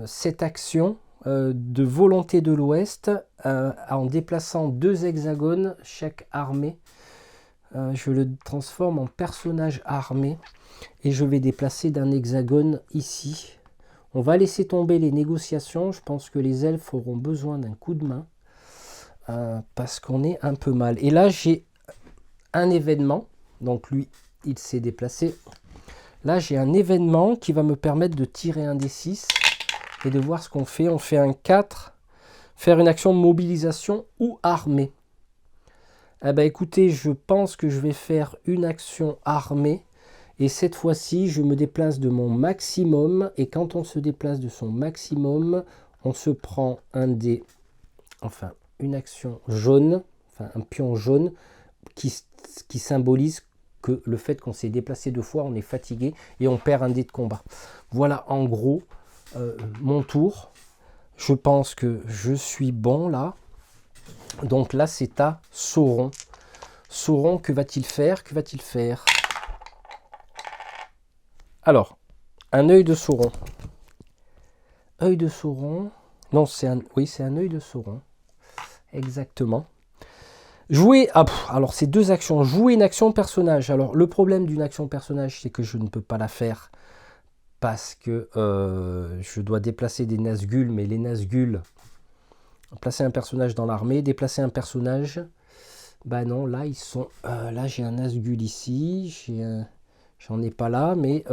cette action de volonté de l'Ouest en déplaçant 2 hexagones chaque armée. Je le transforme en personnage armé et je vais déplacer d'un hexagone ici. On va laisser tomber les négociations. Je pense que les elfes auront besoin d'un coup de main parce qu'on est un peu mal. Et là, j'ai un événement. Donc lui, il s'est déplacé. Là, j'ai un événement qui va me permettre de tirer un des 6 et de voir ce qu'on fait. On fait un 4, faire une action mobilisation ou armée. Eh ben, écoutez, je pense que je vais faire une action armée. Et cette fois-ci, je me déplace de mon maximum. Et quand on se déplace de son maximum, on se prend un dé, enfin une action jaune, enfin un pion jaune, qui symbolise que le fait qu'on s'est déplacé 2 fois, on est fatigué et on perd un dé de combat. Voilà en gros mon tour. Je pense que je suis bon là. Donc là, c'est à Sauron. Sauron, que va-t-il faire? Que va-t-il faire? Alors, un œil de Sauron. Œil de Sauron. Non, c'est un... Oui, c'est un œil de Sauron. Exactement. Jouer... Ah, alors, c'est 2 actions. Jouer une action personnage. Alors, le problème d'une action personnage, c'est que je ne peux pas la faire parce que je dois déplacer des Nazgûl, mais les Nazgûl... Placer un personnage dans l'armée, déplacer un personnage. Bah non, là, ils sont... là, j'ai un Nazgûl ici. J'en ai pas là, mais...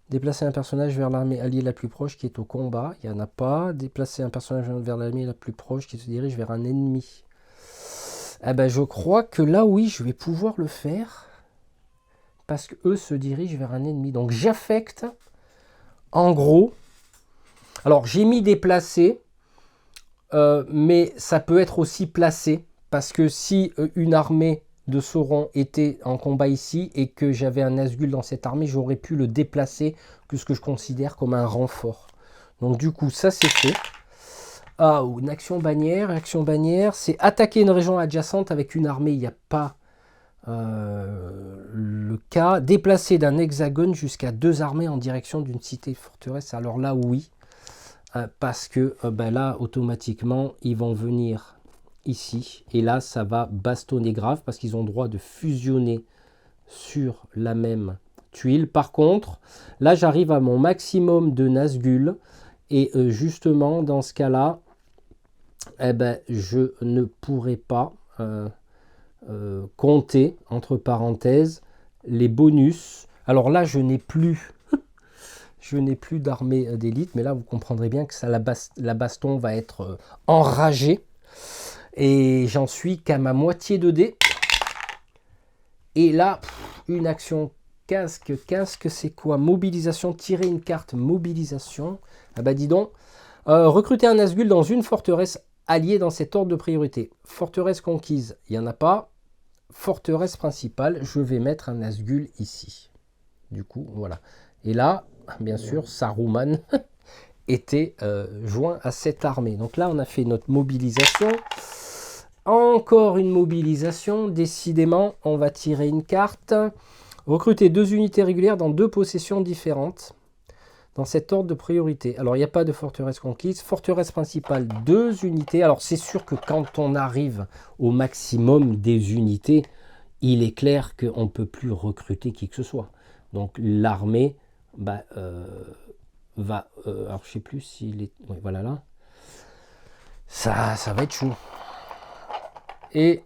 déplacer un personnage vers l'armée alliée la plus proche qui est au combat. Il n'y en a pas. Déplacer un personnage vers l'armée la plus proche qui se dirige vers un ennemi. Eh ben, je crois que là, oui, je vais pouvoir le faire. Parce qu'eux se dirigent vers un ennemi. Donc, j'affecte, en gros... Alors, j'ai mis déplacer... mais ça peut être aussi placé, parce que si une armée de Sauron était en combat ici, et que j'avais un Nazgûl dans cette armée, j'aurais pu le déplacer, que ce que je considère comme un renfort. Donc du coup, ça c'est fait. Ah, une action bannière. Action bannière, c'est attaquer une région adjacente avec une armée, il n'y a pas le cas. Déplacer d'un hexagone jusqu'à 2 armées en direction d'une cité forteresse, alors là, oui. Parce que ben là, automatiquement, ils vont venir ici. Et là, ça va bastonner grave parce qu'ils ont droit de fusionner sur la même tuile. Par contre, là, j'arrive à mon maximum de Nazgûl. Et justement, dans ce cas-là, eh ben, je ne pourrai pas compter, entre parenthèses, les bonus. Alors là, je n'ai plus... Je n'ai plus d'armée d'élite, mais là, vous comprendrez bien que ça, la baston va être enragée. Et j'en suis qu'à ma moitié de dés. Et là, une action casque. Casque, c'est quoi? Mobilisation, tirer une carte mobilisation. Ah bah dis donc. Recruter un Nazgûl dans une forteresse alliée dans cet ordre de priorité. Forteresse conquise, il n'y en a pas. Forteresse principale, je vais mettre un Nazgûl ici. Du coup, voilà. Et là... Bien sûr, Saruman était joint à cette armée. Donc là, on a fait notre mobilisation. Encore une mobilisation. Décidément, on va tirer une carte. Recruter 2 unités régulières dans 2 possessions différentes. Dans cet ordre de priorité. Alors, il n'y a pas de forteresse conquise. Forteresse principale, 2 unités. Alors, c'est sûr que quand on arrive au maximum des unités, il est clair qu'on ne peut plus recruter qui que ce soit. Donc, l'armée... Bah, va alors je sais plus s'il est, ouais, voilà, là ça va être chaud. Et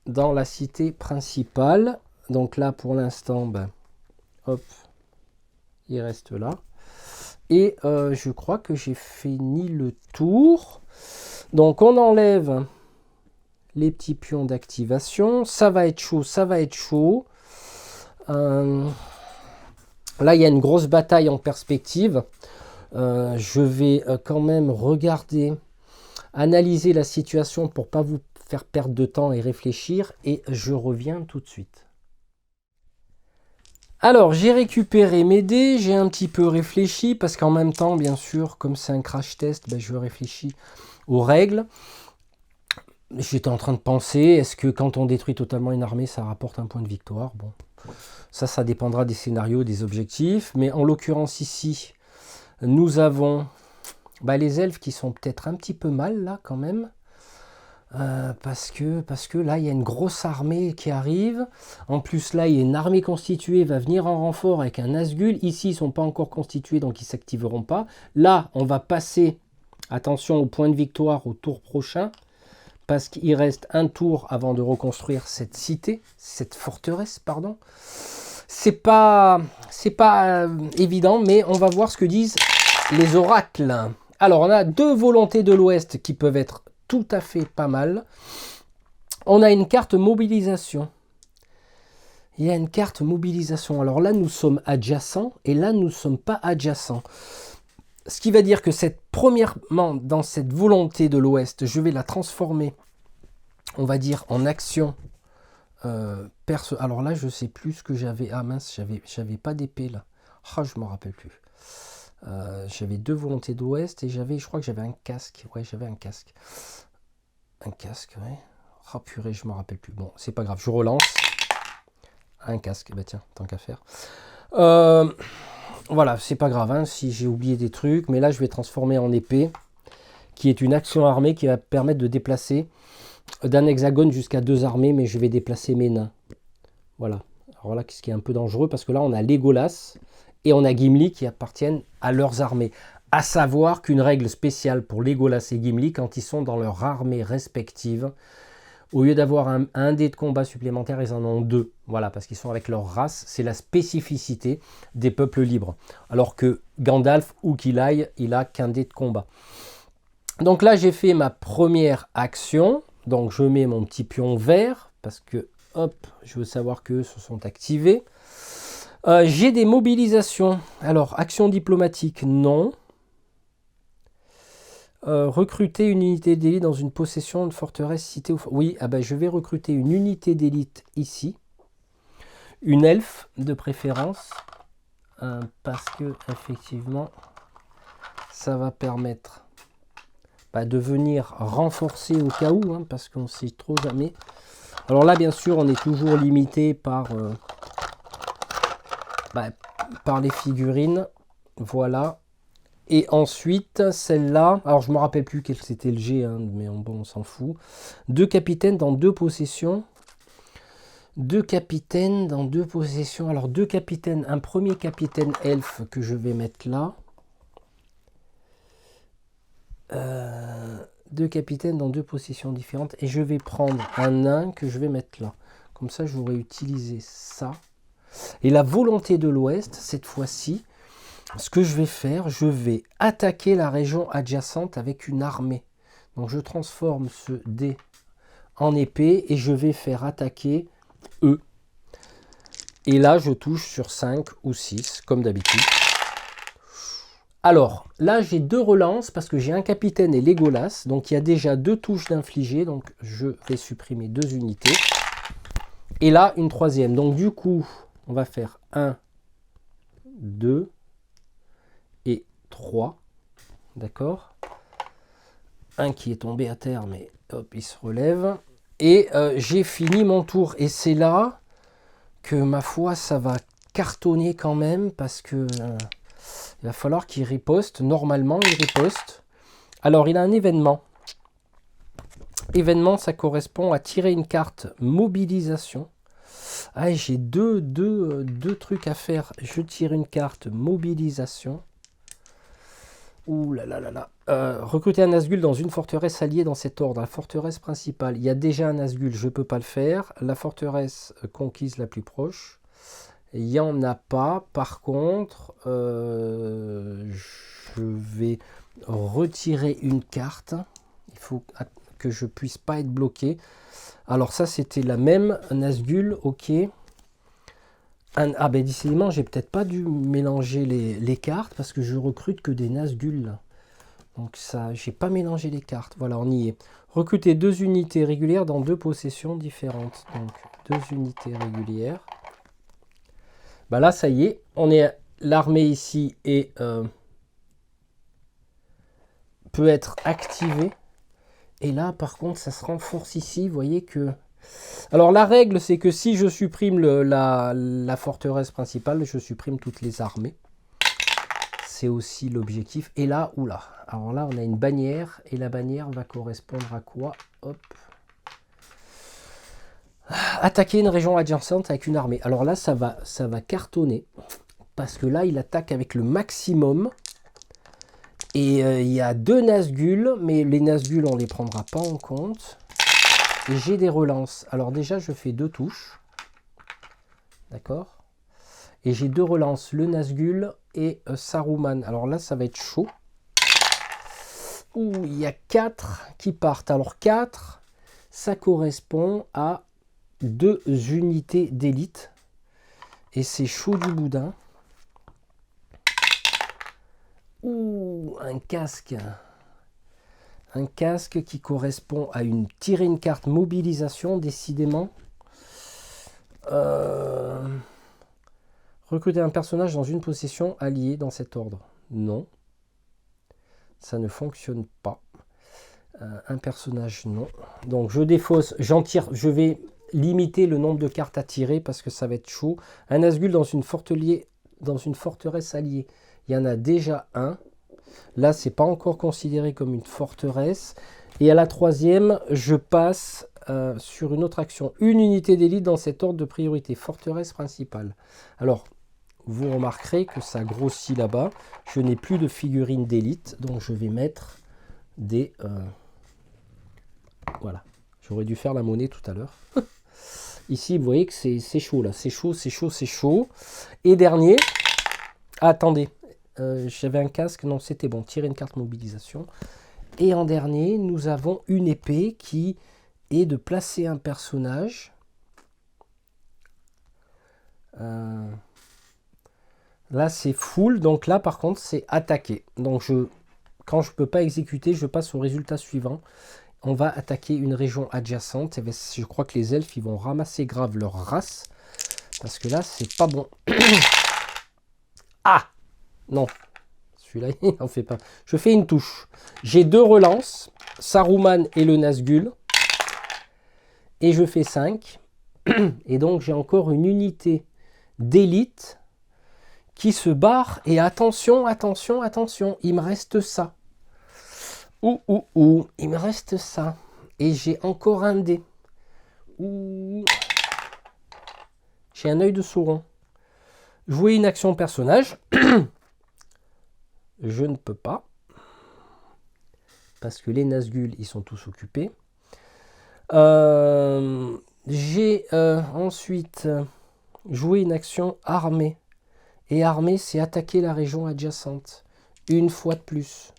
dans la cité principale, donc là pour l'instant, ben, hop, il reste là. Et je crois que j'ai fini le tour. Donc on enlève les petits pions d'activation. Ça va être chaud, ça va être chaud. Là, il y a une grosse bataille en perspective. Je vais quand même regarder, analyser la situation pour ne pas vous faire perdre de temps et réfléchir. Et je reviens tout de suite. Alors, j'ai récupéré mes dés, j'ai un petit peu réfléchi, parce qu'en même temps, bien sûr, comme c'est un crash test, ben, je réfléchis aux règles. J'étais en train de penser, est-ce que quand on détruit totalement une armée, ça rapporte un point de victoire? Bon, ça dépendra des scénarios, des objectifs. Mais en l'occurrence ici, nous avons les elfes qui sont peut-être un petit peu mal, là, quand même. Parce que là, il y a une grosse armée qui arrive. En plus, là, il y a une armée constituée, va venir en renfort avec un Nazgûl. Ici, ils ne sont pas encore constitués, donc ils ne s'activeront pas. Là, on va passer, attention, au point de victoire au tour prochain, parce qu'il reste un tour avant de reconstruire cette cité, cette forteresse, pardon. C'est pas évident, mais on va voir ce que disent les oracles. Alors, on a deux volontés de l'Ouest qui peuvent être tout à fait pas mal. On a une carte mobilisation. Il y a une carte mobilisation. Alors là, nous sommes adjacents et là, nous ne sommes pas adjacents. Ce qui va dire que premièrement, dans cette volonté de l'Ouest, je vais la transformer, on va dire, en action perso. Alors là, je ne sais plus ce que j'avais. Ah mince, j'avais pas d'épée là. Ah, je ne m'en rappelle plus. J'avais deux volontés de l'Ouest et je crois que j'avais un casque. Ouais, j'avais un casque. Un casque, ouais. Ah purée, je m'en rappelle plus. Bon, c'est pas grave, je relance. Un casque, bah tiens, tant qu'à faire. Voilà, c'est pas grave hein, si j'ai oublié des trucs. Mais là, je vais transformer en épée, qui est une action armée qui va permettre de déplacer d'un hexagone jusqu'à 2 armées, mais je vais déplacer mes nains. Voilà. Alors là, ce qui est un peu dangereux, parce que là, on a Legolas et on a Gimli qui appartiennent à leurs armées. À savoir qu'une règle spéciale pour Legolas et Gimli, quand ils sont dans leur armée respective, au lieu d'avoir un dé de combat supplémentaire, ils en ont 2. Voilà, parce qu'ils sont avec leur race. C'est la spécificité des peuples libres. Alors que Gandalf, où qu'il aille, il n'a qu'un dé de combat. Donc là, j'ai fait ma première action. Donc je mets mon petit pion vert, parce que, hop, je veux savoir qu'eux se sont activés. J'ai des mobilisations. Alors, action diplomatique, non. Recruter une unité d'élite dans une possession de forteresse cité ou... Oui, je vais recruter une unité d'élite ici. Une elfe de préférence. Parce que effectivement, ça va permettre de venir renforcer au cas où, hein, parce qu'on ne sait trop jamais. Alors là, bien sûr, on est toujours limité par les figurines. Voilà. Et ensuite, celle-là, alors je ne me rappelle plus quel c'était le G, hein, mais bon, on s'en fout. 2 capitaines dans 2 possessions. 2 capitaines dans 2 possessions. Alors 2 capitaines, un premier capitaine elfe que je vais mettre là. 2 capitaines dans 2 possessions différentes. Et je vais prendre un nain que je vais mettre là. Comme ça, j'aurais utilisé ça. Et la volonté de l'Ouest, cette fois-ci, ce que je vais faire, je vais attaquer la région adjacente avec une armée. Donc je transforme ce dé en épée et je vais faire attaquer eux. Et là, je touche sur 5 ou 6, comme d'habitude. Alors, là, j'ai 2 relances parce que j'ai un capitaine et Legolas. Donc, il y a déjà 2 touches d'infliger. Donc, je vais supprimer 2 unités. Et là, une 3e. Donc, du coup, on va faire 1, 2 et 3. D'accord? Un qui est tombé à terre, mais hop, il se relève. Et j'ai fini mon tour. Et c'est là que, ma foi, ça va cartonner quand même. Parce que il va falloir qu'il riposte. Normalement, il riposte. Alors, il a un événement. Événement, ça correspond à tirer une carte mobilisation. Ah, j'ai deux trucs à faire. Je tire une carte mobilisation. Ouh là là là là. Recruter un Nazgûl dans une forteresse alliée dans cet ordre. La forteresse principale. Il y a déjà un Nazgûl, je ne peux pas le faire. La forteresse conquise la plus proche. Il n'y en a pas. Par contre, je vais retirer une carte. Il faut que je puisse pas être bloqué. Alors ça, c'était la même Nazgûl, ok. Ah ben décidément, j'ai peut-être pas dû mélanger les cartes parce que je recrute que des Nazgûl là. Donc ça, j'ai pas mélangé les cartes. Voilà, on y est. Recruter 2 unités régulières dans 2 possessions différentes. Donc 2 unités régulières. Bah là, ça y est, on est l'armée ici et peut être activée. Et là, par contre, ça se renforce ici. Vous voyez que... Alors, la règle, c'est que si je supprime la forteresse principale, je supprime toutes les armées. C'est aussi l'objectif. Et là, oula. Alors là, on a une bannière. Et la bannière va correspondre à quoi? Hop. Attaquer une région adjacente avec une armée. Alors là, ça va cartonner. Parce que là, il attaque avec le maximum. Et il y a 2 Nazgûl, mais les Nazgûl, on ne les prendra pas en compte. Et j'ai des relances. Alors déjà, je fais 2 touches. D'accord. Et j'ai 2 relances, le Nazgûl et Saruman. Alors là, ça va être chaud. Ouh, il y a 4 qui partent. Alors 4, ça correspond à 2 unités d'élite. Et c'est chaud du boudin. Ouh, un casque. Un casque qui correspond à tirer une carte mobilisation, décidément. Recruter un personnage dans une possession alliée dans cet ordre. Non. Ça ne fonctionne pas. Un personnage, non. Donc je défausse, j'en tire, je vais limiter le nombre de cartes à tirer parce que ça va être chaud. Un Nazgûl dans une forteresse alliée. Il y en a déjà un. Là, c'est pas encore considéré comme une forteresse. Et à la 3e, je passe sur une autre action. Une unité d'élite dans cet ordre de priorité. Forteresse principale. Alors, vous remarquerez que ça grossit là-bas. Je n'ai plus de figurines d'élite. Donc, je vais mettre des... voilà. J'aurais dû faire la monnaie tout à l'heure. Ici, vous voyez que c'est chaud là. C'est chaud, c'est chaud, c'est chaud. Et dernier... Ah, attendez. J'avais un casque, non c'était bon, tirer une carte mobilisation. Et en dernier, nous avons une épée qui est de placer un personnage. Là c'est full, donc là par contre c'est attaquer. Donc quand je ne peux pas exécuter, je passe au résultat suivant. On va attaquer une région adjacente. Et je crois que les elfes ils vont ramasser grave leur race. Parce que là c'est pas bon. Ah! Non, celui-là, il n'en fait pas. Je fais une touche. J'ai 2 relances, Saruman et le Nazgûl. Et je fais 5. Et donc, j'ai encore une unité d'élite qui se barre. Et attention, attention, attention, il me reste ça. Il me reste ça. Et j'ai encore un dé. J'ai un œil de Sauron. Jouer une action personnage. Je ne peux pas. Parce que les Nazgûl, ils sont tous occupés. J'ai ensuite joué une action armée. Et armée, c'est attaquer la région adjacente. Une fois de plus.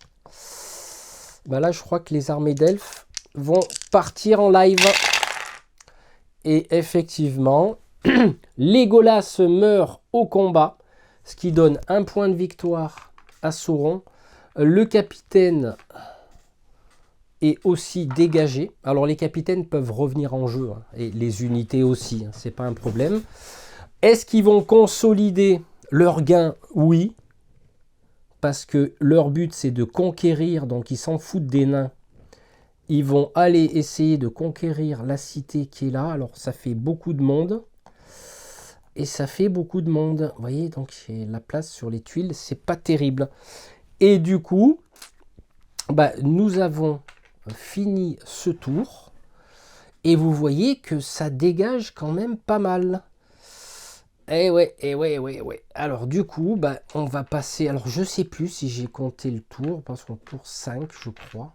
Ben là, je crois que les armées d'elfes vont partir en live. Et effectivement, Legolas meurt au combat. Ce qui donne un point de victoire à Sauron. Le capitaine est aussi dégagé. Alors les capitaines peuvent revenir en jeu, hein, et les unités aussi, hein, c'est pas un problème. Est-ce qu'ils vont consolider leur gain? Oui, parce que leur but c'est de conquérir, donc ils s'en foutent des nains. Ils vont aller essayer de conquérir la cité qui est là. Alors ça fait beaucoup de monde. Et ça fait beaucoup de monde. Vous voyez, donc la place sur les tuiles, c'est pas terrible. Et du coup, bah, nous avons fini ce tour. Et vous voyez que ça dégage quand même pas mal. Eh ouais. Alors du coup, bah, on va passer... Alors je sais plus si j'ai compté le tour. Parce qu'on tour 5, je crois.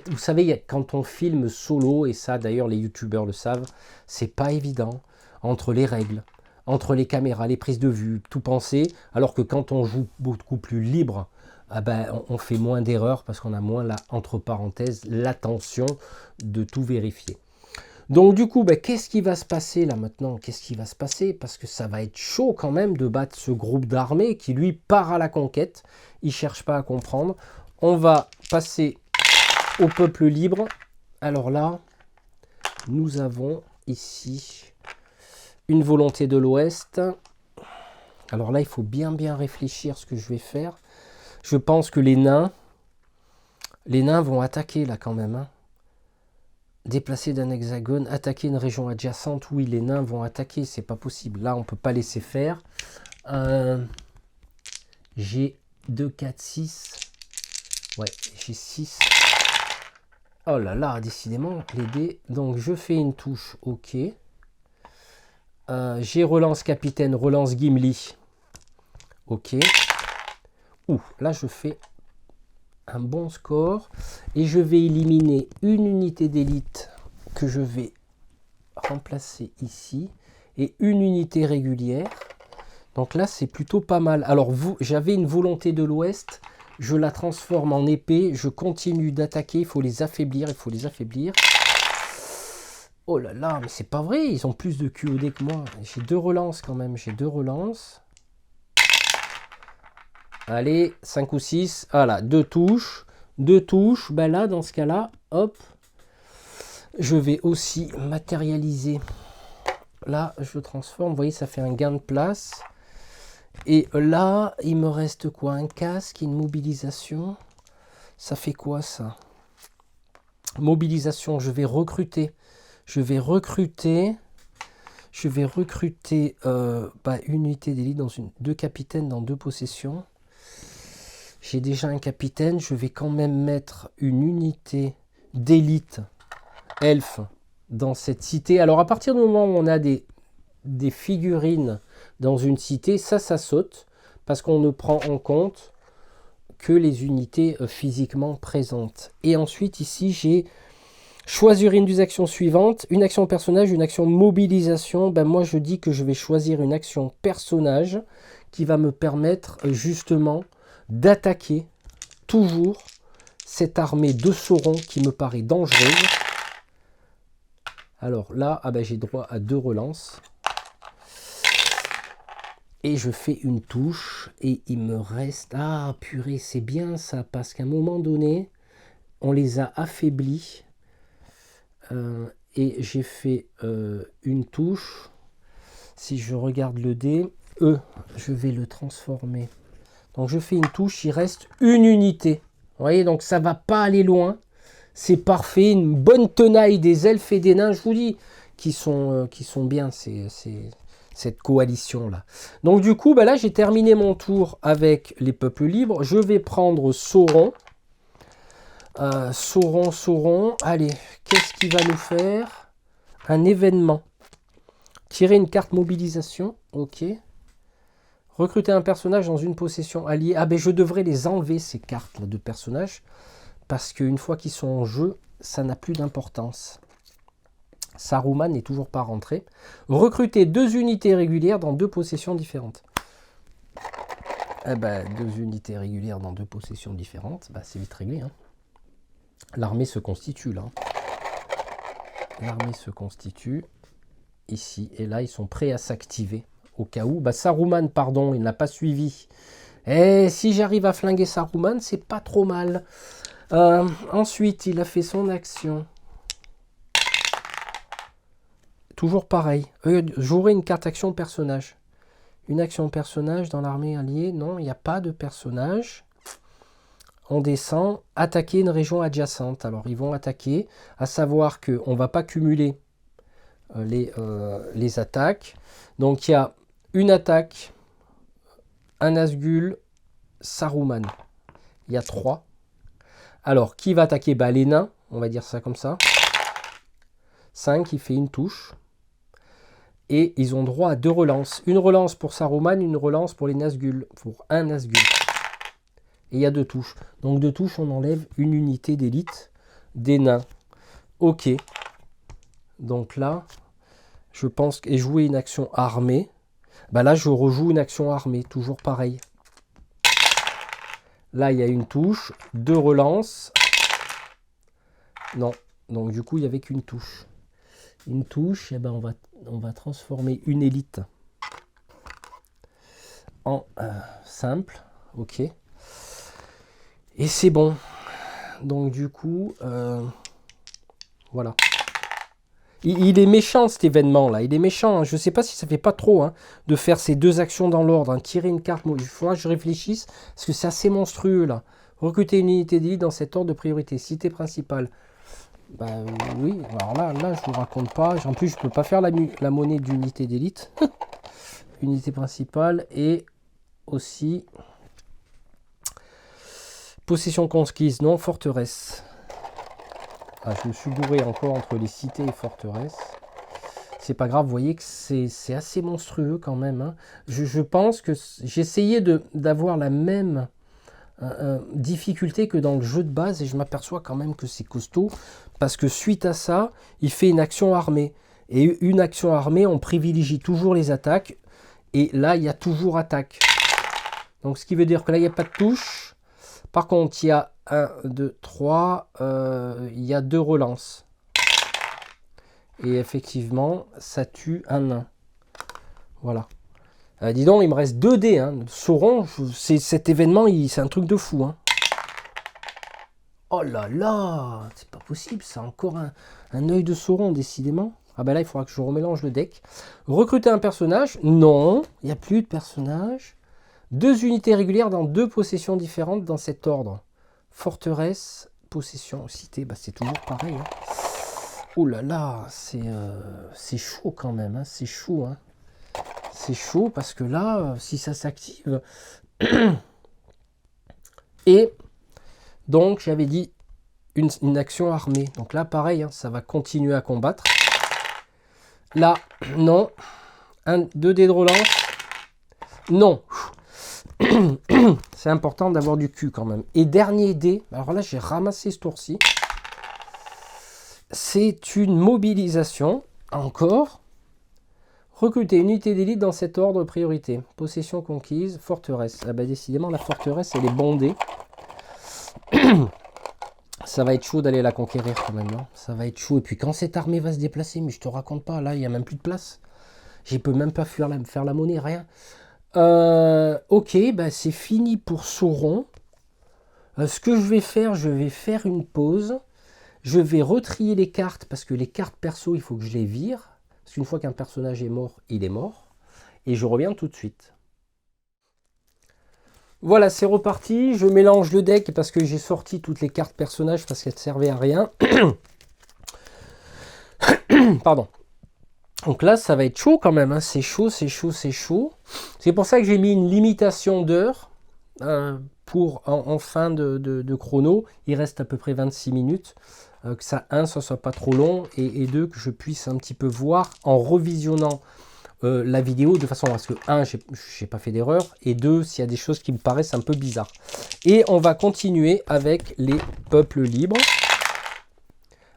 Vous savez, quand on filme solo, et ça d'ailleurs les youtubeurs le savent, c'est pas évident. Entre les règles, entre les caméras, les prises de vue, tout penser, alors que quand on joue beaucoup plus libre, ah ben, on fait moins d'erreurs parce qu'on a moins, entre parenthèses, l'attention de tout vérifier. Donc du coup, ben, qu'est-ce qui va se passer là maintenant? Qu'est-ce qui va se passer? Parce que ça va être chaud quand même de battre ce groupe d'armées qui lui part à la conquête. Il ne cherche pas à comprendre. On va passer au peuple libre. Alors là, nous avons ici une volonté de l'Ouest. Alors là, il faut bien réfléchir ce que je vais faire. Je pense que les nains vont attaquer là quand même. Hein. Déplacer d'un hexagone, attaquer une région adjacente. Oui, les nains vont attaquer, c'est pas possible. Là, on ne peut pas laisser faire. J'ai 2, 4, 6. Ouais, j'ai 6. Oh là là, décidément, les dés. Donc, je fais une touche, ok. J'ai relance capitaine, relance Gimli. Ok. Ouh, là, je fais un bon score. Et je vais éliminer une unité d'élite que je vais remplacer ici. Et une unité régulière. Donc là, c'est plutôt pas mal. Alors, j'avais une volonté de l'Ouest. Je la transforme en épée. Je continue d'attaquer. Il faut les affaiblir. Il faut les affaiblir. Oh là là, mais c'est pas vrai. Ils ont plus de QOD que moi. J'ai 2 relances quand même. J'ai 2 relances. Allez, 5 ou 6. Voilà, 2 touches. 2 touches. Ben là, dans ce cas-là, hop. Je vais aussi matérialiser. Là, je transforme. Vous voyez, ça fait un gain de place. Et là, il me reste quoi? Un casque, une mobilisation. Ça fait quoi ça? Mobilisation, je vais recruter. Je vais recruter une unité d'élite dans 2 capitaines dans 2 possessions. J'ai déjà un capitaine. Je vais quand même mettre une unité d'élite elfe dans cette cité. Alors à partir du moment où on a des figurines dans une cité, ça saute parce qu'on ne prend en compte que les unités physiquement présentes. Et ensuite ici j'ai choisir une des actions suivantes, une action personnage, une action mobilisation. Ben moi je dis que je vais choisir une action personnage qui va me permettre justement d'attaquer toujours cette armée de Sauron qui me paraît dangereuse. Alors là, j'ai droit à 2 relances. Et je fais une touche et il me reste... Ah purée, c'est bien ça, parce qu'à un moment donné, on les a affaiblis. Et j'ai fait une touche. Si je regarde le dé, je vais le transformer. Donc je fais une touche, il reste une unité. Vous voyez, donc ça va pas aller loin. C'est parfait, une bonne tenaille des elfes et des nains, je vous dis, qui sont bien, cette coalition-là. Donc du coup, là, j'ai terminé mon tour avec les peuples libres. Je vais prendre Sauron. Sauron. Allez, qu'est-ce qu'il va nous faire? Un événement. Tirer une carte mobilisation. Ok. Recruter un personnage dans une possession alliée. Je devrais les enlever, ces cartes-là de personnages. Parce qu'une fois qu'ils sont en jeu, ça n'a plus d'importance. Saruman n'est toujours pas rentré. Recruter 2 unités régulières dans 2 possessions différentes. 2 unités régulières dans 2 possessions différentes, c'est vite réglé. Hein. L'armée se constitue là. L'armée se constitue ici. Et là, ils sont prêts à s'activer. Au cas où. Saruman, pardon, il n'a pas suivi. Et si j'arrive à flinguer Saruman, c'est pas trop mal. Ensuite, il a fait son action. Toujours pareil. J'aurai une carte action personnage. Une action personnage dans l'armée alliée. Non, il n'y a pas de personnage. On descend. Attaquer une région adjacente. Alors, ils vont attaquer. À savoir qu'on ne va pas cumuler les attaques. Donc, il y a une attaque. Un Nazgûl. Saruman. Il y a 3. Alors, qui va attaquer? Les nains, on va dire ça comme ça. 5, il fait une touche. Et ils ont droit à 2 relances. Une relance pour Saruman, une relance pour les Nazgûl. Pour un Nazgûl. Et il y a 2 touches. Donc 2 touches, on enlève une unité d'élite des nains. Ok. Donc là, je pense que jouer une action armée. Bah là, je rejoue une action armée, toujours pareil. Là, il y a une touche, 2 relances. Non, donc du coup, il n'y avait qu'une touche. Une touche, et ben on va transformer une élite en simple. Ok. Et c'est bon. Donc du coup, voilà. Il est méchant cet événement là, il est méchant. Hein. Je ne sais pas si ça fait pas trop hein, de faire ces 2 actions dans l'ordre. Hein. Tirer une carte, il faudra que je réfléchisse parce que c'est assez monstrueux là. Recruter une unité d'élite dans cet ordre de priorité. Cité principale. Bah oui, alors là je vous raconte pas. En plus je peux pas faire la monnaie d'unité d'élite. Unité principale et aussi possession conquise, non, forteresse. Ah, je me suis gouré encore entre les cités et forteresses. C'est pas grave, vous voyez que c'est assez monstrueux quand même. Hein. Je pense que j'ai essayé d'avoir la même difficulté que dans le jeu de base et je m'aperçois quand même que c'est costaud parce que suite à ça, il fait une action armée. Et une action armée, on privilégie toujours les attaques et là, il y a toujours attaque. Donc ce qui veut dire que là, il n'y a pas de touche. Par contre, il y a 1, 2, 3, il y a 2 relances. Et effectivement, ça tue un nain. Voilà. Dis donc, il me reste 2 dés. Hein. Sauron, cet événement, c'est un truc de fou. Hein. Oh là là, c'est pas possible, c'est encore un œil de Sauron, décidément. Ah ben là, il faudra que je remélange le deck. Recruter un personnage. Non, il n'y a plus de personnage. 2 unités régulières dans 2 possessions différentes dans cet ordre. Forteresse, possession, cité, bah c'est toujours pareil. Hein. Oh là là, c'est chaud quand même, hein, c'est chaud. Hein. C'est chaud parce que là, si ça s'active... Et donc, j'avais dit une action armée. Donc là, pareil, hein, ça va continuer à combattre. Là, non. 2 dés de relance. Non. C'est important d'avoir du cul quand même. Et dernier dé, alors là j'ai ramassé ce tour-ci. C'est une mobilisation, encore. Recruter une unité d'élite dans cet ordre de priorité. Possession conquise, forteresse. Ah bah décidément la forteresse elle est bondée. Ça va être chaud d'aller la conquérir quand même. Hein. Ça va être chaud. Et puis quand cette armée va se déplacer, mais je te raconte pas, là il n'y a même plus de place. Je peux même pas faire la monnaie, rien. Ok, bah c'est fini pour Sauron. Ce que je vais faire une pause. Je vais retrier les cartes parce que les cartes perso, il faut que je les vire. Parce qu'une fois qu'un personnage est mort, il est mort. Et je reviens tout de suite. Voilà, c'est reparti. Je mélange le deck parce que j'ai sorti toutes les cartes personnages parce qu'elles ne servaient à rien. Pardon. Donc là, ça va être chaud quand même. Hein. C'est chaud, c'est chaud, c'est chaud. C'est pour ça que j'ai mis une limitation d'heures pour en fin de chrono. Il reste à peu près 26 minutes. Que ça, ça soit pas trop long. Et 2, que je puisse un petit peu voir en revisionnant la vidéo de façon à ce que 1, j'ai pas fait d'erreur. Et 2, s'il y a des choses qui me paraissent un peu bizarres. Et on va continuer avec les peuples libres.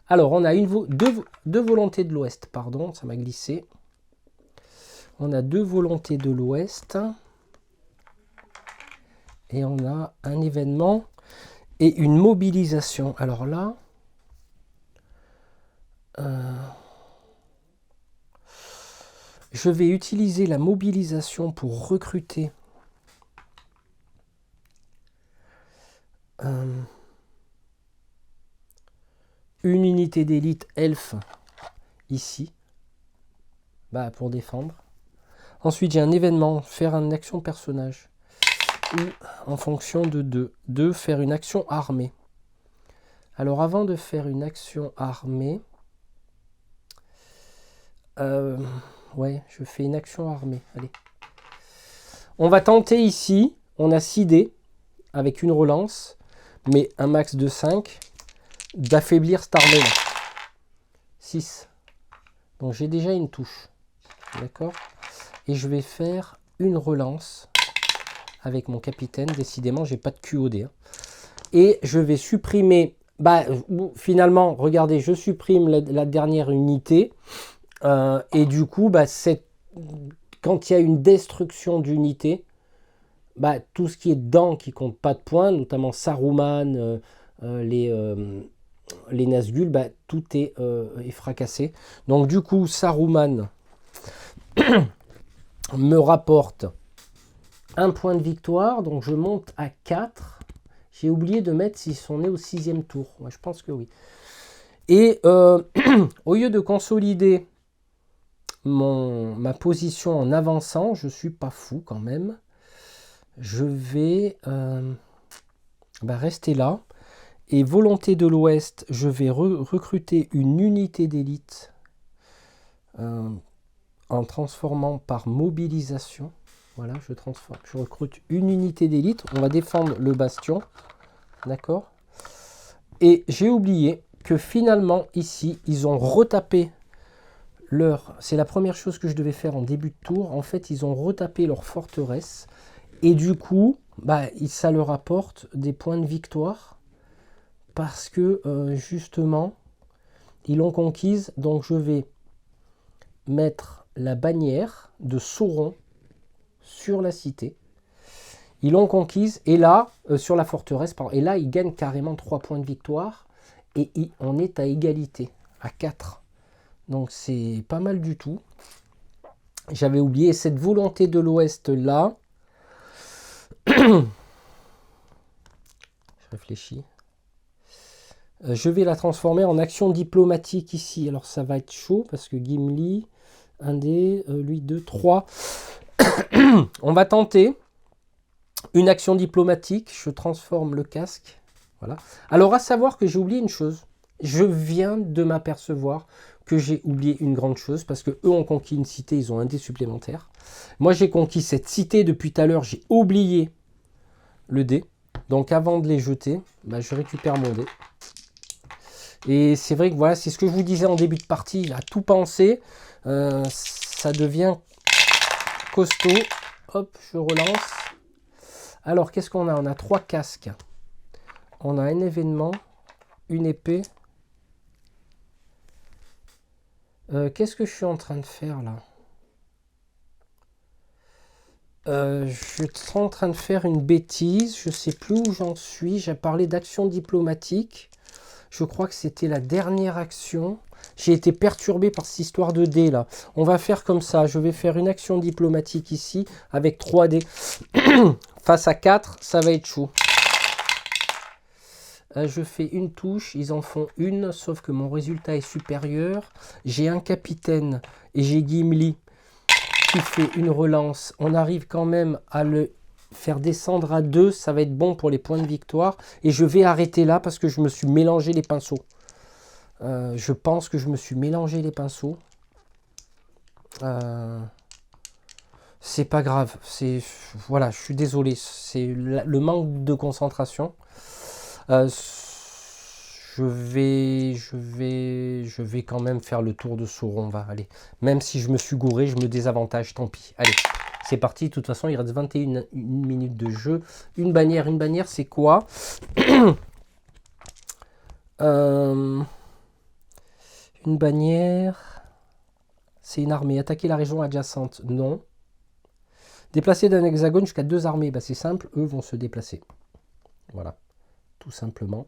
Alors, on a deux volontés de l'Ouest, pardon, ça m'a glissé. On a 2 volontés de l'Ouest. Et on a un événement et une mobilisation. Alors là, je vais utiliser la mobilisation pour recruter une unité d'élite elfe ici, bah, pour défendre. Ensuite, j'ai un événement, faire une action personnage. Ou en fonction de 2, faire une action armée. Alors avant de faire une action armée, ouais, je fais une action armée. Allez. On va tenter ici, on a 6 dés avec une relance, mais un max de 5, d'affaiblir cette armée là. 6. Donc j'ai déjà une touche. D'accord? Et je vais faire une relance avec mon capitaine. Décidément, j'ai pas de QOD. Hein. Et je vais supprimer... Bah, finalement, regardez, je supprime la dernière unité. Et du coup, bah, quand il y a une destruction d'unité, bah, tout ce qui est dedans qui compte pas de points, notamment Saruman, les Nazgûl, bah, tout est fracassé. Donc du coup, Saruman me rapporte un point de victoire, donc je monte à 4. J'ai oublié de mettre s'ils sont nés au 6e tour. Moi, je pense que oui. Et au lieu de consolider ma position en avançant, je suis pas fou quand même. Je vais rester là. Et volonté de l'Ouest, je vais recruter une unité d'élite en transformant par mobilisation. Voilà, je recrute une unité d'élite. On va défendre le bastion. D'accord. Et j'ai oublié que finalement, ici, ils ont retapé c'est la première chose que je devais faire en début de tour. En fait, ils ont retapé leur forteresse. Et du coup, ça leur apporte des points de victoire. Parce que, justement, ils l'ont conquise. Donc, je vais mettre la bannière de Sauron sur la cité. Ils l'ont conquise. Et là, sur la forteresse, pardon, et là, ils gagnent carrément 3 points de victoire. Et on est à égalité, à 4. Donc c'est pas mal du tout. J'avais oublié cette volonté de l'Ouest là. Je réfléchis. Je vais la transformer en action diplomatique ici. Alors ça va être chaud parce que Gimli, 1 dé, lui 2, 3. On va tenter une action diplomatique. Je transforme le casque. Voilà. Alors à savoir que j'ai oublié une chose. Je viens de m'apercevoir que j'ai oublié une grande chose, parce que eux ont conquis une cité, ils ont un dé supplémentaire. Moi, j'ai conquis cette cité depuis tout à l'heure, j'ai oublié le dé. Donc, avant de les jeter, je récupère mon dé. Et c'est vrai que voilà, c'est ce que je vous disais en début de partie, à tout penser, ça devient costaud. Hop, je relance. Alors, qu'est-ce qu'on a? On a 3 casques. On a un événement, une épée. Qu'est-ce que je suis en train de faire là? Je suis en train de faire une bêtise. Je ne sais plus où j'en suis. J'ai parlé d'action diplomatique. Je crois que c'était la dernière action. J'ai été perturbé par cette histoire de dés là. On va faire comme ça. Je vais faire une action diplomatique ici avec 3 dés. Face à 4, ça va être chaud. Je fais une touche, ils en font une, sauf que mon résultat est supérieur. J'ai un capitaine et j'ai Gimli qui fait une relance. On arrive quand même à le faire descendre à 2, ça va être bon pour les points de victoire. Et je vais arrêter là parce que je me suis mélangé les pinceaux. Je pense que je me suis mélangé les pinceaux. C'est pas grave. Voilà, je suis désolé. C'est le manque de concentration. Je vais quand même faire le tour de Sauron. Va, allez. Même si je me suis gouré, je me désavantage, tant pis. Allez, c'est parti. De toute façon, il reste 21 minutes de jeu. Une bannière, c'est quoi? Une bannière, c'est une armée. Attaquer la région adjacente, non. Déplacer d'un hexagone jusqu'à 2 armées, c'est simple, eux vont se déplacer. Voilà, tout simplement.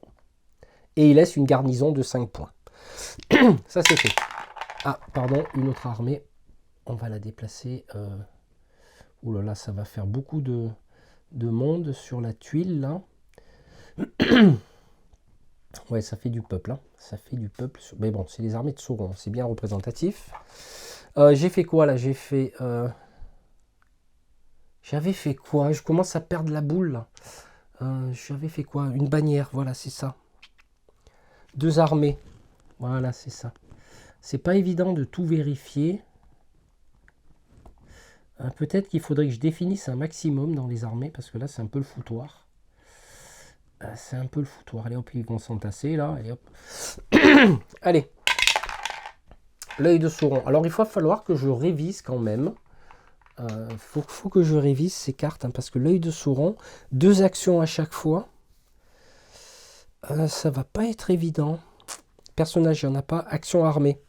Et il laisse une garnison de 5 points. Ça, c'est fait. Ah, pardon, une autre armée. On va la déplacer. Ouh là là, ça va faire beaucoup de monde sur la tuile, là. Ouais, ça fait du peuple. Hein. Ça fait du peuple. Mais bon, c'est les armées de Sauron. C'est bien représentatif. J'ai fait quoi, là? J'avais fait quoi? Je commence à perdre la boule, là. J'avais fait quoi? Une bannière, voilà, c'est ça. 2 armées. Voilà, c'est ça. C'est pas évident de tout vérifier. Peut-être qu'il faudrait que je définisse un maximum dans les armées, parce que là, c'est un peu le foutoir. C'est un peu le foutoir. Allez, hop, ils vont s'entasser, là. Allez, hop. Allez. L'œil de Sauron. Alors, il va falloir que je révise quand même. Faut que je révise ces cartes, hein, parce que l'œil de Sauron, 2 actions à chaque fois. Ça va pas être évident. Personnage, il n'y en a pas. Action armée.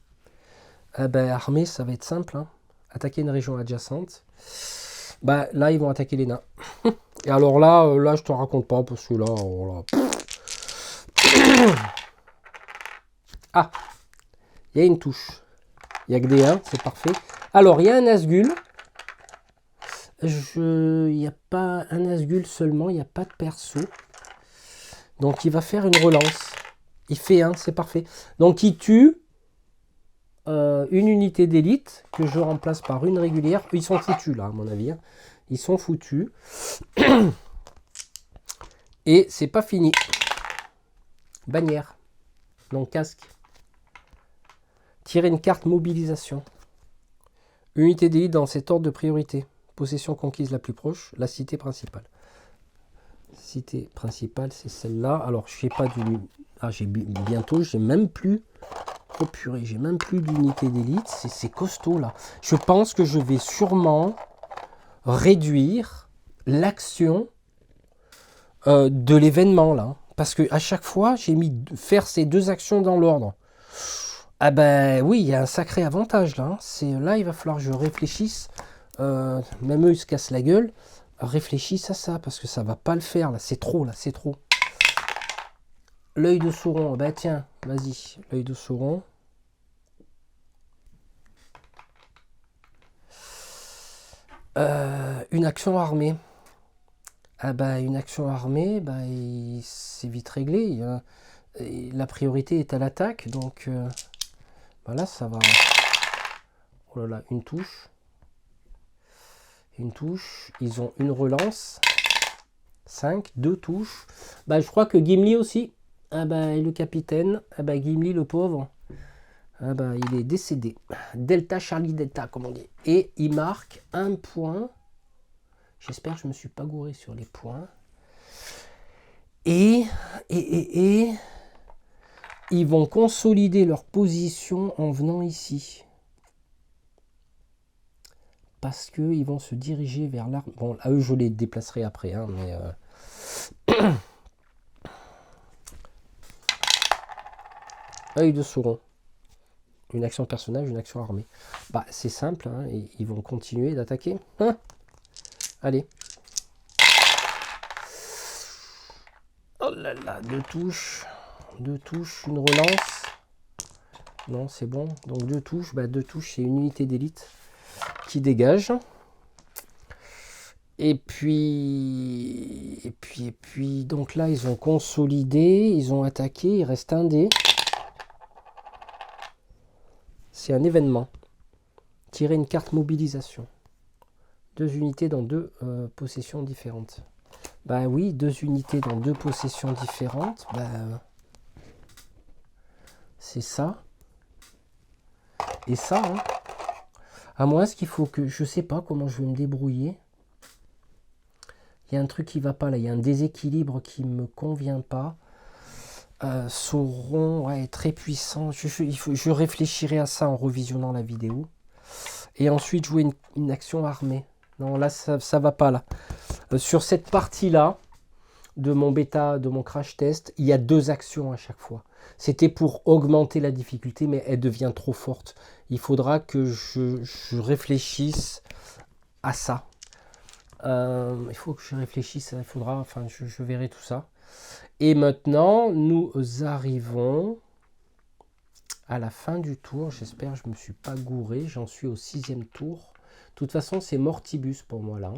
Armée, ça va être simple. Hein. attaquer une région adjacente. Bah là, ils vont attaquer les nains. Et alors là, je te raconte pas parce que là, oh là. Ah, il y a une touche. Il n'y a que des 1, c'est parfait. Alors, il y a un Nazgûl. Il n'y a pas un Nazgûl seulement, il n'y a pas de perso. Donc, il va faire une relance. Il fait 1, c'est parfait. Donc, il tue une unité d'élite que je remplace par une régulière. Ils sont foutus, là, à mon avis. Hein. Ils sont foutus. Et c'est pas fini. Bannière. Donc, casque. Tirer une carte mobilisation. Unité d'élite dans cet ordre de priorité. Possession conquise la plus proche, la cité principale. Cité principale, c'est celle-là. Alors, je sais pas du... Ah, bientôt, j'ai même plus... Oh purée, j'ai même plus d'unité d'élite. C'est costaud, là. Je pense que je vais sûrement réduire l'action de l'événement, là. Parce que à chaque fois, j'ai mis faire ces 2 actions dans l'ordre. Ah ben oui, il y a un sacré avantage, là. Là, il va falloir que je réfléchisse. Même eux, ils se cassent la gueule. Réfléchissent à ça, parce que ça va pas le faire, là. C'est trop, là, c'est trop. L'œil de Sauron. Bah tiens, vas-y. L'œil de Sauron. Une action armée. Ah bah une action armée, bah, c'est vite réglé. La priorité est à l'attaque, donc voilà, ça va. Oh là là, une touche. Une touche. Ils ont une relance. 5, 2 touches. Bah je crois que Gimli aussi. Ah bah le capitaine. Ah bah Gimli le pauvre. Ah bah il est décédé. Delta Charlie Delta comme on dit. Et il marque 1 point. J'espère que je ne me suis pas gouré sur les points. Et ils vont consolider leur position en venant ici. Parce qu'ils vont se diriger vers l'arme. Bon, à eux, je les déplacerai après. Hein, mais œil de Sauron. Une action personnage, une action armée. Bah, c'est simple. Hein, ils vont continuer d'attaquer. Hein, allez. Oh là là, 2 touches. 2 touches, une relance. Non, c'est bon. Donc 2 touches. Bah, 2 touches, c'est une unité d'élite qui dégage. Et puis, donc là, ils ont consolidé, ils ont attaqué, il reste un dé. C'est un événement. Tirer une carte mobilisation. 2 unités dans 2 possessions différentes. Bah oui, 2 unités dans 2 possessions différentes. Bah, c'est ça. Et ça, hein. À moins qu'il faut que... Je sais pas comment je vais me débrouiller. Il y a un truc qui va pas là. Il y a un déséquilibre qui me convient pas. Sauron, ouais, très puissant. Je réfléchirai à ça en revisionnant la vidéo. Et ensuite jouer une action armée. Non, là, ça va pas là. Sur cette partie-là de mon bêta, de mon crash test, il y a 2 actions à chaque fois. C'était pour augmenter la difficulté, mais elle devient trop forte. Il faudra que je réfléchisse à ça. Il faut que je réfléchisse, il faudra, enfin, je verrai tout ça. Et maintenant, nous arrivons à la fin du tour. J'espère que je ne me suis pas gouré. J'en suis au 6e tour. De toute façon, c'est Mortibus pour moi là.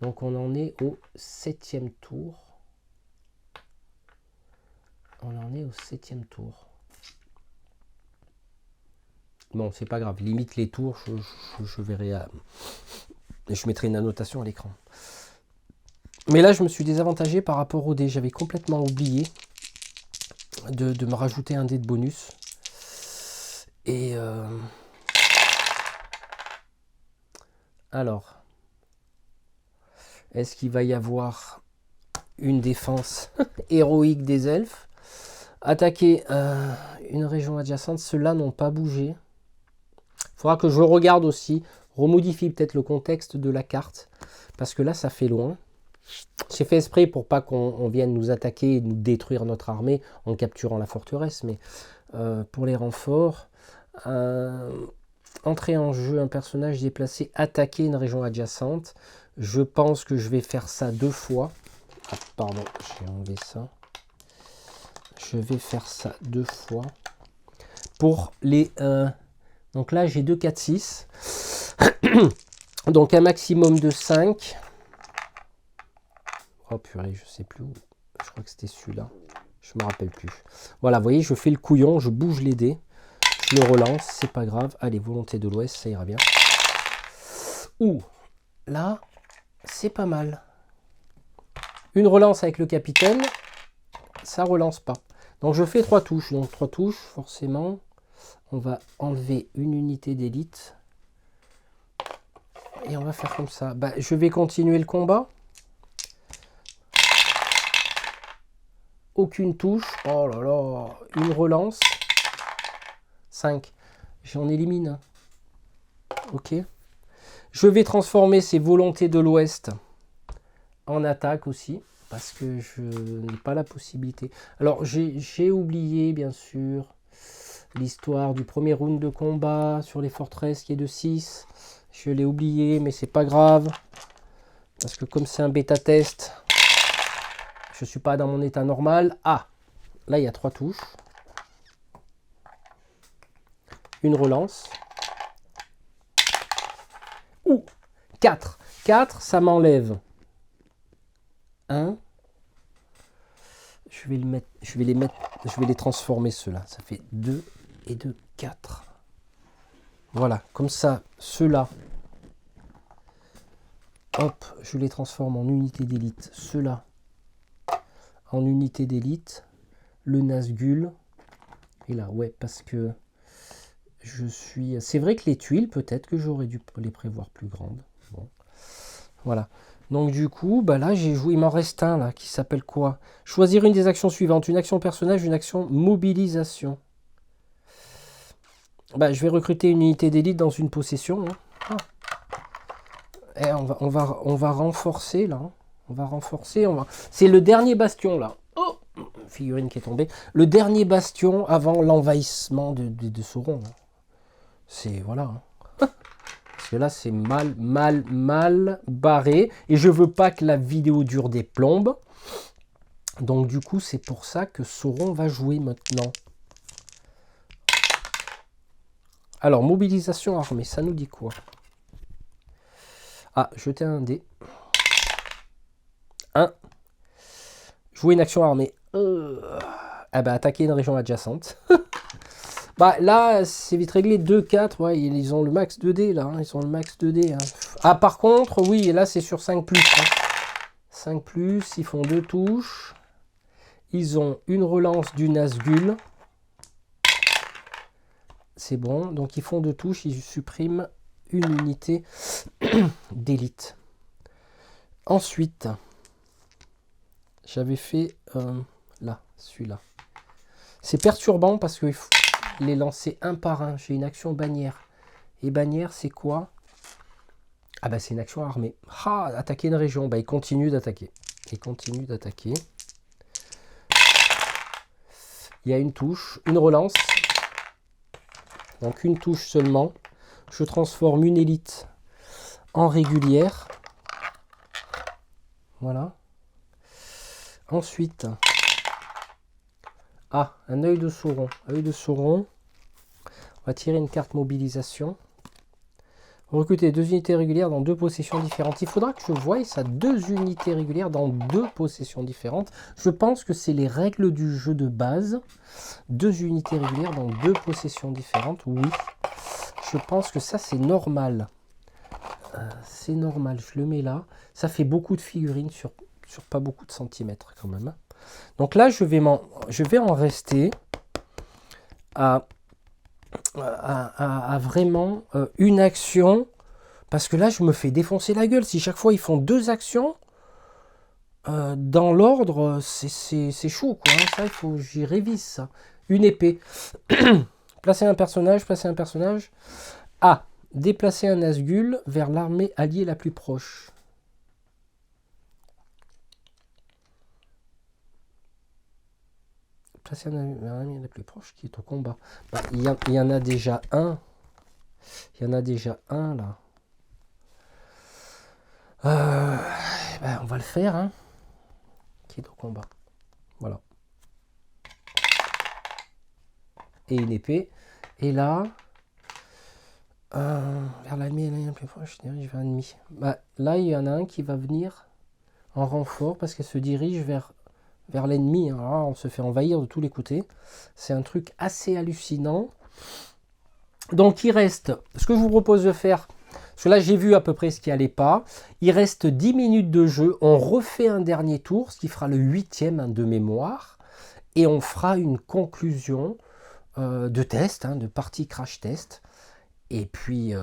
Donc, on en est au 7e tour. On en est au 7e tour. Bon, c'est pas grave. Limite les tours, je verrai. Je mettrai une annotation à l'écran. Mais là, je me suis désavantagé par rapport au dé. J'avais complètement oublié de me rajouter un dé de bonus. Et alors, est-ce qu'il va y avoir une défense héroïque des elfes? Attaquer une région adjacente, ceux-là n'ont pas bougé. Il faudra que je regarde aussi, remodifie peut-être le contexte de la carte, parce que là, ça fait loin. J'ai fait exprès pour pas qu'on vienne nous attaquer et nous détruire notre armée en capturant la forteresse, mais pour les renforts, Entrer en jeu un personnage déplacé, attaquer une région adjacente. Je pense que je vais faire ça 2 fois. Ah, pardon, j'ai enlevé ça. Je vais faire ça 2 fois. Pour les... donc là, j'ai 2, 4, 6. Donc un maximum de 5. Oh purée, je sais plus où. Je crois que c'était celui-là. Je me rappelle plus. Voilà, vous voyez, je fais le couillon, je bouge les dés. Je le relance, c'est pas grave. Allez, volonté de l'Ouest, ça ira bien. Ouh, là, c'est pas mal. Une relance avec le capitaine, ça relance pas. Donc je fais 3 touches. Donc 3 touches, forcément. On va enlever une unité d'élite. Et on va faire comme ça. Bah, je vais continuer le combat. Aucune touche. Oh là là. Une relance. 5. J'en élimine. Ok. Je vais transformer ces volontés de l'Ouest en attaque aussi. Parce que je n'ai pas la possibilité. Alors j'ai oublié bien sûr l'histoire du premier round de combat sur les forteresses qui est de 6. Je l'ai oublié mais c'est pas grave. Parce que comme c'est un bêta test, je ne suis pas dans mon état normal. Ah, là il y a 3 touches. Une relance. Ouh, 4. 4, ça m'enlève 1. Je vais les transformer ceux-là. Ça fait 2 et 2, 4. Voilà, comme ça, ceux-là. Hop, je les transforme en unité d'élite. Ceux-là en unité d'élite. Le Nazgûl. Et là, ouais, parce que je suis... C'est vrai que les tuiles, peut-être que j'aurais dû les prévoir plus grandes. Bon. Voilà. Donc du coup, bah là j'ai joué, il m'en reste un là, qui s'appelle quoi? Choisir une des actions suivantes, une action personnage, une action mobilisation. Bah, je vais recruter une unité d'élite dans une possession. Hein. Ah. Et on va renforcer là. On va renforcer. C'est le dernier bastion là. Oh, figurine qui est tombée. Le dernier bastion avant l'envahissement de Sauron. Hein. C'est voilà. Hein. Parce que là, c'est mal barré. Et je veux pas que la vidéo dure des plombes. Donc, du coup, c'est pour ça que Sauron va jouer maintenant. Alors, mobilisation armée, ça nous dit quoi? Ah, jeter un dé. 1. Jouer une action armée. Ah bah, attaquer une région adjacente. Bah là, c'est vite réglé. 2, 4, ouais, ils ont le max 2D là. Hein, ils ont le max 2D. Hein. Ah, par contre, oui, là c'est sur 5+. Hein. 5+, ils font 2 touches. Ils ont une relance du Nazgûl. C'est bon. Donc ils font 2 touches. Ils suppriment une unité d'élite. Ensuite, j'avais fait là, celui-là. C'est perturbant parce qu'il faut les lancer un par un. J'ai une action bannière. Et bannière, c'est quoi? Ah bah c'est une action armée. Ah, attaquer une région. Bah il continue d'attaquer. Il continue d'attaquer. Il y a une touche, une relance. Donc une touche seulement. Je transforme une élite en régulière. Voilà. Ensuite, ah, un œil de Sauron. Œil de Sauron. On va tirer une carte mobilisation. Recruter 2 unités régulières dans 2 possessions différentes. Il faudra que je voie ça, 2 unités régulières dans 2 possessions différentes. Je pense que c'est les règles du jeu de base. 2 unités régulières dans 2 possessions différentes. Oui, je pense que ça c'est normal. C'est normal, je le mets là. Ça fait beaucoup de figurines sur pas beaucoup de centimètres quand même. Donc là, je vais en rester à vraiment une action. Parce que là, je me fais défoncer la gueule. Si chaque fois, ils font 2 actions, dans l'ordre, c'est chaud. Quoi, hein. Ça, il faut que j'y révise ça. Une épée. Placer un personnage, placer un personnage. Ah, déplacer un Nazgûl vers l'armée alliée la plus proche. Placer un vers l'armée la plus proche qui est au combat. Bah, il y en a déjà un. Il y en a déjà un là. Ben, on va le faire. Hein. Qui est au combat. Voilà. Et une épée. Et là, vers l'ennemi plus proche, je dirais vers l'ennemi. Bah, là, il y en a un qui va venir en renfort parce qu'elle se dirige vers l'ennemi. Alors là, on se fait envahir de tous les côtés. C'est un truc assez hallucinant. Donc, il reste, ce que je vous propose de faire, parce que là, j'ai vu à peu près ce qui allait pas. Il reste 10 minutes de jeu. On refait un dernier tour, ce qui fera le 8e de mémoire. Et on fera une conclusion de test, de partie crash test. Et puis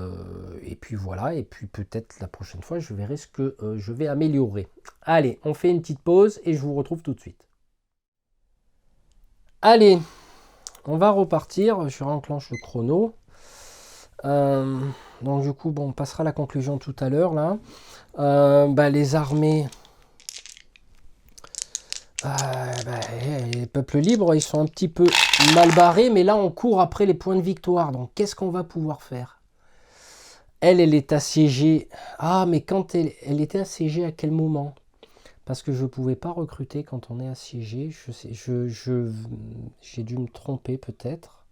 voilà. Et puis peut-être la prochaine fois, je verrai ce que je vais améliorer. Allez, on fait une petite pause et je vous retrouve tout de suite. Allez, on va repartir. Je renclenche le chrono. Donc du coup, bon, on passera à la conclusion tout à l'heure là. Les armées, les peuples libres, ils sont un petit peu mal barrés, mais là on court après les points de victoire. Donc qu'est-ce qu'on va pouvoir faire? Elle est assiégée. Ah, mais quand elle était assiégée à quel moment? Parce que je ne pouvais pas recruter quand on est assiégé. Je sais, j'ai dû me tromper peut-être.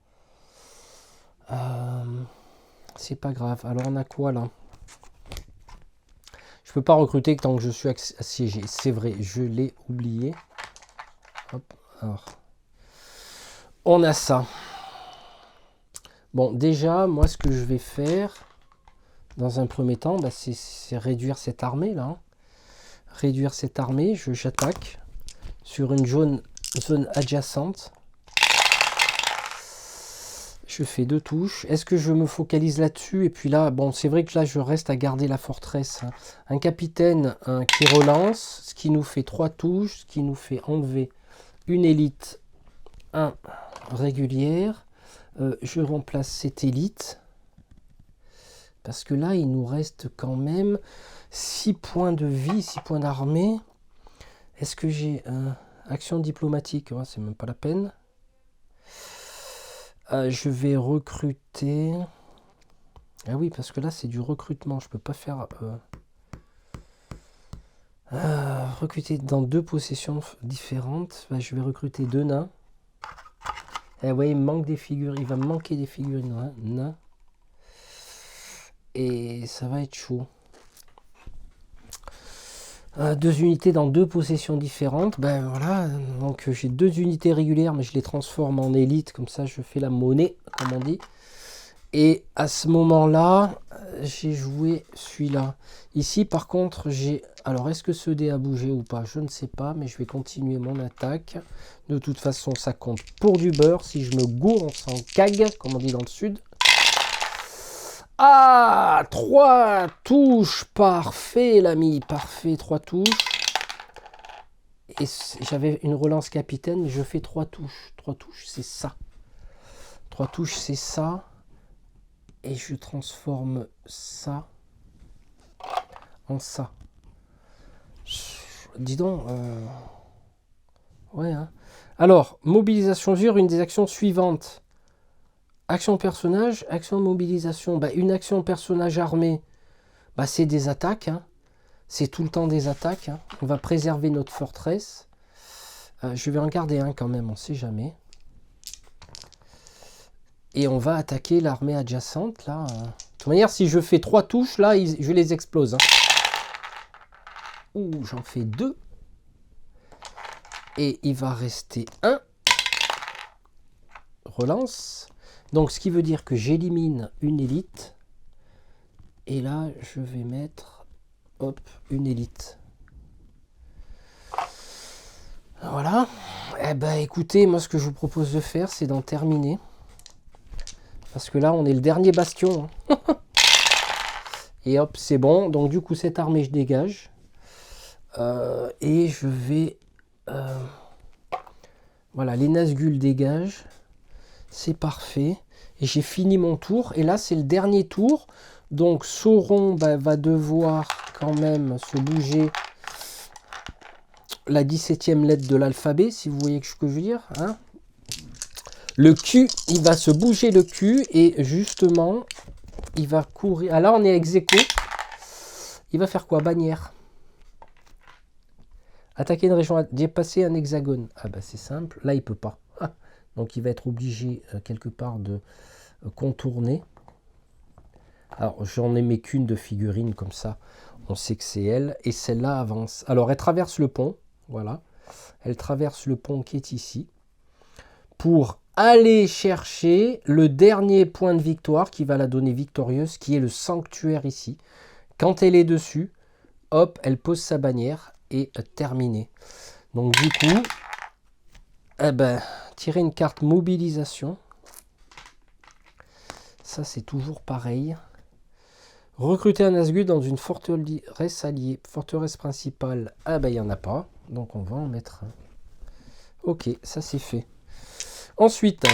C'est pas grave. Alors on a quoi là? Je peux pas recruter tant que je suis assiégé. C'est vrai, je l'ai oublié. Hop, alors. On a ça. Bon, déjà, moi ce que je vais faire dans un premier temps, c'est réduire cette armée là. Réduire cette armée, j'attaque sur une zone adjacente. Je fais 2 touches. Est-ce que je me focalise là-dessus? Et puis là, bon, c'est vrai que là, je reste à garder la forteresse. Un capitaine qui relance, ce qui nous fait 3 touches, ce qui nous fait enlever une élite 1 régulière. Je remplace cette élite. Parce que là, il nous reste quand même 6 points de vie, 6 points d'armée. Est-ce que j'ai action diplomatique? Ouais, c'est même pas la peine. Je vais recruter. Ah oui, parce que là, c'est du recrutement. Je peux pas faire... recruter dans 2 possessions différentes. Je vais recruter 2 nains. Eh ouais, il manque des figurines. Il va me manquer des figurines nains. Et ça va être chaud. 2 unités dans 2 possessions différentes. Ben voilà, donc j'ai 2 unités régulières, mais je les transforme en élite, comme ça je fais la monnaie, comme on dit. Et à ce moment-là, j'ai joué celui-là. Ici, par contre, j'ai... Alors, est-ce que ce dé a bougé ou pas? Je ne sais pas, mais je vais continuer mon attaque. De toute façon, ça compte pour du beurre. Si je me gourre, on s'en cague, comme on dit dans le sud. Ah, 3 touches, parfait l'ami, parfait, 3 touches. Et j'avais une relance capitaine, mais je fais 3 touches. 3 touches, c'est ça. 3 touches, c'est ça. Et je transforme ça en ça. Dis donc, ouais. Hein. Alors, mobilisation sur une des actions suivantes. Action personnage, action mobilisation. Une action personnage armé, c'est des attaques. Hein. C'est tout le temps des attaques. Hein. On va préserver notre forteresse. Je vais en garder un quand même, on ne sait jamais. Et on va attaquer l'armée adjacente. Là. De toute manière, si je fais 3 touches, là, je les explose. Hein. Ouh, j'en fais 2. Et il va rester 1. Relance. Donc, ce qui veut dire que j'élimine une élite. Et là, je vais mettre, hop, une élite. Voilà. Eh ben, écoutez, moi, ce que je vous propose de faire, c'est d'en terminer. Parce que là, on est le dernier bastion. Hein. Et hop, c'est bon. Donc, du coup, cette armée, je dégage. Et je vais... voilà, les Nazgûl dégagent. C'est parfait. Et j'ai fini mon tour. Et là, c'est le dernier tour. Donc, Sauron va devoir quand même se bouger la 17e lettre de l'alphabet, si vous voyez ce que je veux dire. Hein. Le Q, il va se bouger le Q. Et justement, il va courir. Ah là, on est ex aequo. Il va faire quoi? Bannière. Attaquer une région, dépasser un hexagone. Ah bah c'est simple. Là, il peut pas. Ah. Donc, il va être obligé quelque part de contourner. Alors, j'en ai mis qu'une de figurine comme ça. On sait que c'est elle. Et celle-là avance. Alors, elle traverse le pont. Voilà. Elle traverse le pont qui est ici. Pour aller chercher le dernier point de victoire qui va la donner victorieuse, qui est le sanctuaire ici. Quand elle est dessus, hop, elle pose sa bannière et terminé. Donc du coup, eh ben, tirer une carte mobilisation. Ça, c'est toujours pareil. Recruter un Nazgûl dans une forteresse alliée. Forteresse principale, ah ben, il n'y en a pas. Donc on va en mettre un. Ok, ça c'est fait. Ensuite,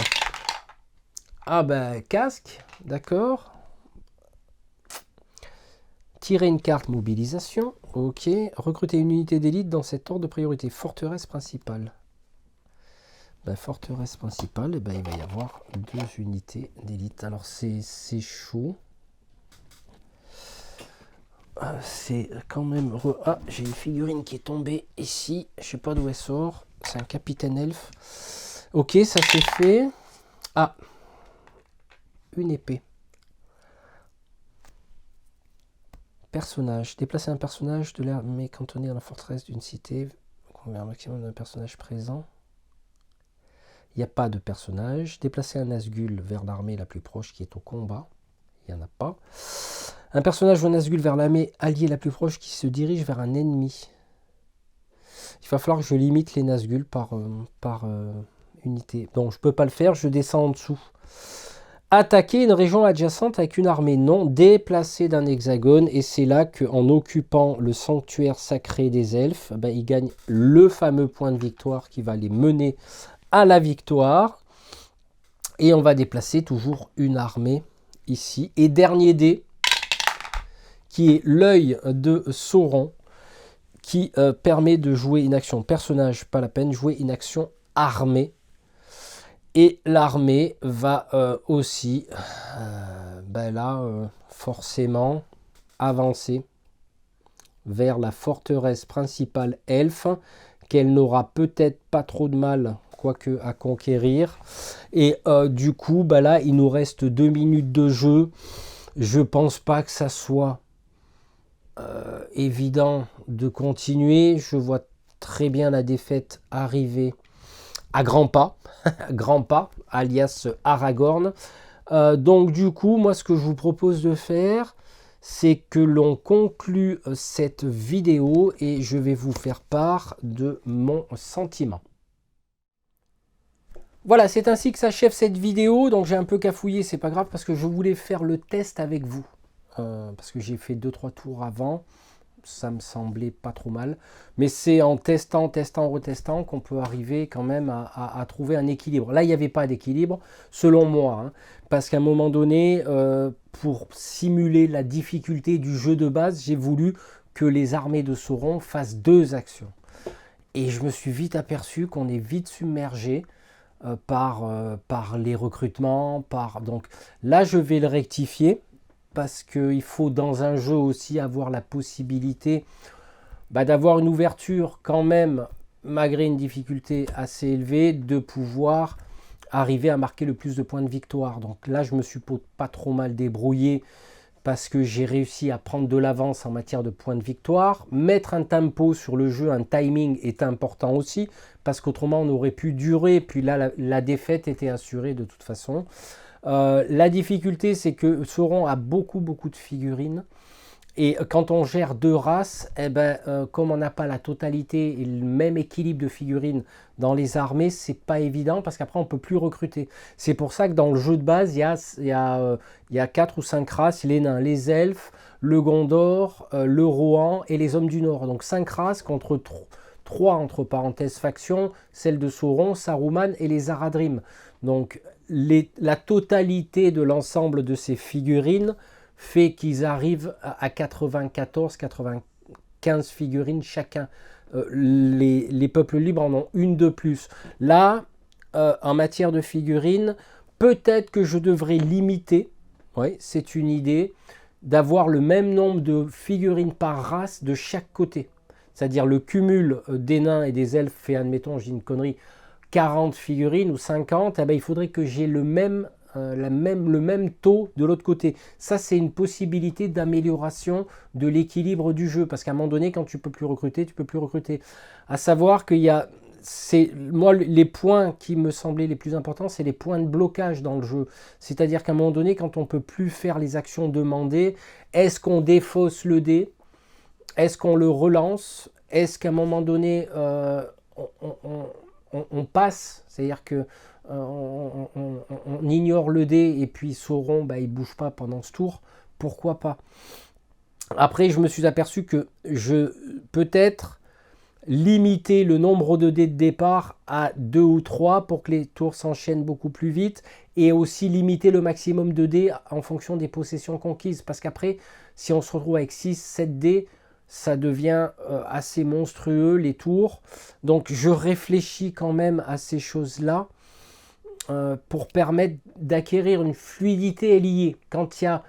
ah ben, casque, d'accord. Tirer une carte mobilisation, ok. Recruter une unité d'élite dans cet ordre de priorité. Forteresse principale. Ben, forteresse principale, eh ben, il va y avoir 2 unités d'élite. Alors c'est chaud. C'est quand même... Ah, j'ai une figurine qui est tombée ici. Je sais pas d'où elle sort. C'est un capitaine elfe. Ok, ça c'est fait. Ah, une épée. Personnage. Déplacer un personnage de l'armée cantonné dans la forteresse d'une cité. Combien un maximum d'un personnage présent. Il n'y a pas de personnage. Déplacer un Nazgûl vers l'armée la plus proche qui est au combat. Il n'y en a pas. Un personnage ou un Nazgûl vers l'armée alliée la plus proche qui se dirige vers un ennemi. Il va falloir que je limite les Nazgûl par unité. Donc je ne peux pas le faire, je descends en dessous. Attaquer une région adjacente avec une armée non déplacée d'un hexagone. Et c'est là qu'en occupant le sanctuaire sacré des elfes, ben, ils gagnent le fameux point de victoire qui va les mener à la victoire. Et on va déplacer toujours une armée ici. Et dernier dé, qui est l'œil de Sauron, qui permet de jouer une action personnage, pas la peine, jouer une action armée. Et l'armée va aussi, ben là, forcément, avancer vers la forteresse principale elfe, qu'elle n'aura peut-être pas trop de mal, quoique, à conquérir. Et du coup, ben là, il nous reste 2 minutes de jeu. Je pense pas que ça soit évident de continuer. Je vois très bien la défaite arriver à grands pas, grands pas, alias Aragorn. Donc du coup, moi ce que je vous propose de faire, c'est que l'on conclue cette vidéo et je vais vous faire part de mon sentiment. Voilà, c'est ainsi que s'achève cette vidéo. Donc j'ai un peu cafouillé, c'est pas grave parce que je voulais faire le test avec vous. Parce que j'ai fait 2-3 tours avant. Ça me semblait pas trop mal. Mais c'est en testant, retestant qu'on peut arriver quand même à trouver un équilibre. Là, il n'y avait pas d'équilibre, selon moi. Hein, parce qu'à un moment donné, pour simuler la difficulté du jeu de base, j'ai voulu que les armées de Sauron fassent 2 actions. Et je me suis vite aperçu qu'on est vite submergé par les recrutements. Donc là, je vais le rectifier. Parce qu'il faut dans un jeu aussi avoir la possibilité d'avoir une ouverture quand même, malgré une difficulté assez élevée, de pouvoir arriver à marquer le plus de points de victoire. Donc là, je me suis pas trop mal débrouillé parce que j'ai réussi à prendre de l'avance en matière de points de victoire. Mettre un tempo sur le jeu, un timing est important aussi, parce qu'autrement on aurait pu durer, puis là la défaite était assurée de toute façon. La difficulté, c'est que Sauron a beaucoup de figurines. Et quand on gère 2 races, eh ben, comme on n'a pas la totalité et le même équilibre de figurines dans les armées, c'est pas évident parce qu'après on peut plus recruter. C'est pour ça que dans le jeu de base, il y a 4 ou 5 races, les nains, les elfes, le Gondor, le Rohan et les hommes du Nord. Donc 5 races contre 3 entre parenthèses factions, celle de Sauron, Saruman et les Aradrim. Donc la totalité de l'ensemble de ces figurines fait qu'ils arrivent à 94-95 figurines chacun. Les peuples libres en ont une de plus. Là, en matière de figurines, peut-être que je devrais limiter Oui, c'est une idée d'avoir le même nombre de figurines par race de chaque côté. C'est-à-dire le cumul des nains et des elfes fait, admettons, j'ai une connerie, 40 figurines ou 50, eh ben, il faudrait que j'ai le même taux de l'autre côté. Ça, c'est une possibilité d'amélioration de l'équilibre du jeu, parce qu'à un moment donné, quand tu peux plus recruter, tu peux plus recruter. À savoir qu'il y a, moi, les points qui me semblaient les plus importants, c'est les points de blocage dans le jeu. C'est-à-dire qu'à un moment donné, quand on peut plus faire les actions demandées, est-ce qu'on défausse le dé? Est-ce qu'on le relance? Est-ce qu'à un moment donné, on passe? C'est-à-dire que on ignore le dé et puis Sauron, bah, il ne bouge pas pendant ce tour. Pourquoi pas? Après, je me suis aperçu que je peut-être limiter le nombre de dés de départ à 2 ou 3 pour que les tours s'enchaînent beaucoup plus vite, et aussi limiter le maximum de dés en fonction des possessions conquises, parce qu'après, si on se retrouve avec 6, 7 dés, ça devient assez monstrueux les tours. Donc je réfléchis quand même à ces choses-là pour permettre d'acquérir une fluidité liée. Quand il n'y a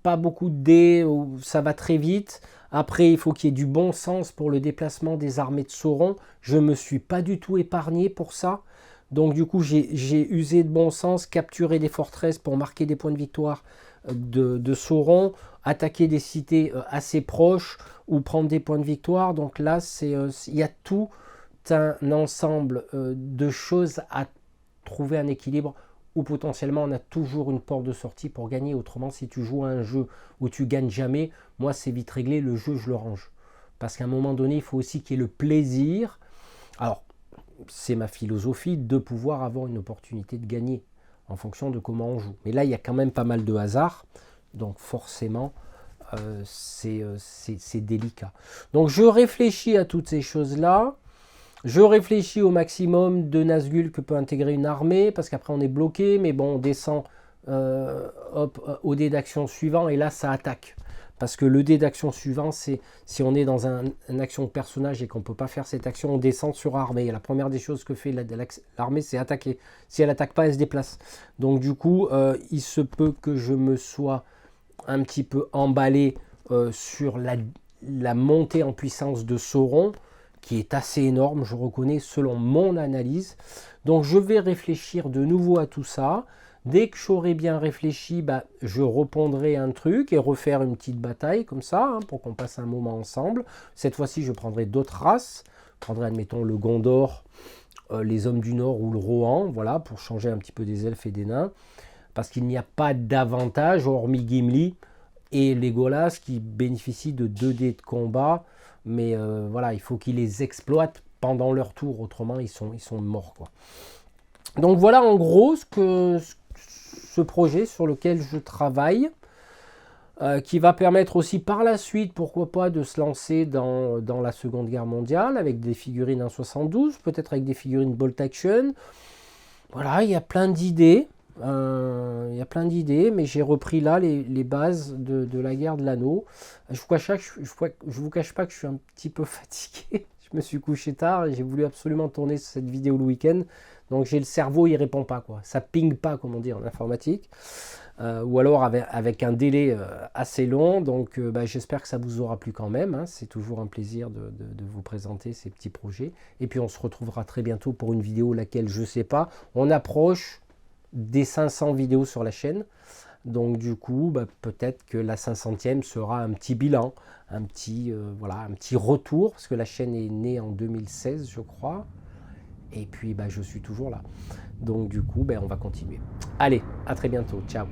pas beaucoup de dés, ou ça va très vite. Après, il faut qu'il y ait du bon sens pour le déplacement des armées de Sauron. Je ne me suis pas du tout épargné pour ça. Donc du coup, j'ai usé de bon sens, capturer des forteresses pour marquer des points de victoire de Sauron, attaquer des cités assez proches ou prendre des points de victoire. Donc là, il y a tout un ensemble de choses à trouver un équilibre où potentiellement on a toujours une porte de sortie pour gagner. Autrement, si tu joues à un jeu où tu gagnes jamais, moi c'est vite réglé, le jeu je le range. Parce qu'à un moment donné, il faut aussi qu'il y ait le plaisir. Alors, c'est ma philosophie de pouvoir avoir une opportunité de gagner en fonction de comment on joue. Mais là, il y a quand même pas mal de hasard, donc forcément, c'est délicat. Donc je réfléchis à toutes ces choses-là. Je réfléchis au maximum de Nazgûl que peut intégrer une armée, parce qu'après on est bloqué, mais bon, on descend au dé d'action suivant, et là ça attaque. Parce que le dé d'action suivant, c'est si on est dans une action de personnage et qu'on ne peut pas faire cette action, on descend sur armée. Et la première des choses que fait l'armée, c'est attaquer. Si elle n'attaque pas, elle se déplace. Donc du coup, il se peut que je me sois un petit peu emballé sur la montée en puissance de Sauron, qui est assez énorme, je reconnais, selon mon analyse. Donc je vais réfléchir de nouveau à tout ça. Dès que j'aurai bien réfléchi, je repondrai un truc et refaire une petite bataille comme ça, pour qu'on passe un moment ensemble. Cette fois-ci, je prendrai d'autres races. Je prendrai, admettons, le Gondor, les Hommes du Nord ou le Rohan, voilà, pour changer un petit peu des elfes et des nains. Parce qu'il n'y a pas d'avantage, hormis Gimli et Legolas, qui bénéficient de 2 dés de combat. Mais voilà, il faut qu'ils les exploitent pendant leur tour, autrement ils sont morts, quoi. Donc voilà en gros ce projet sur lequel je travaille, qui va permettre aussi par la suite, pourquoi pas, de se lancer dans la Seconde Guerre mondiale avec des figurines 1/72, peut-être avec des figurines Bolt Action. Voilà, il y a plein d'idées. Mais j'ai repris là les bases de la guerre de l'anneau. Je vous cache pas que je suis un petit peu fatigué. Je me suis couché tard et j'ai voulu absolument tourner cette vidéo le week-end. Donc j'ai le cerveau, il répond pas, quoi. Ça ping pas, comme on dit en informatique. Ou alors avec un délai assez long. Donc j'espère que ça vous aura plu quand même, hein. C'est toujours un plaisir de vous présenter ces petits projets. Et puis on se retrouvera très bientôt pour une vidéo laquelle je sais pas. On approche des 500 vidéos sur la chaîne. Donc du coup, peut-être que la 500e sera un petit bilan, un petit retour, parce que la chaîne est née en 2016, je crois. Et puis, je suis toujours là. Donc du coup, on va continuer. Allez, à très bientôt. Ciao.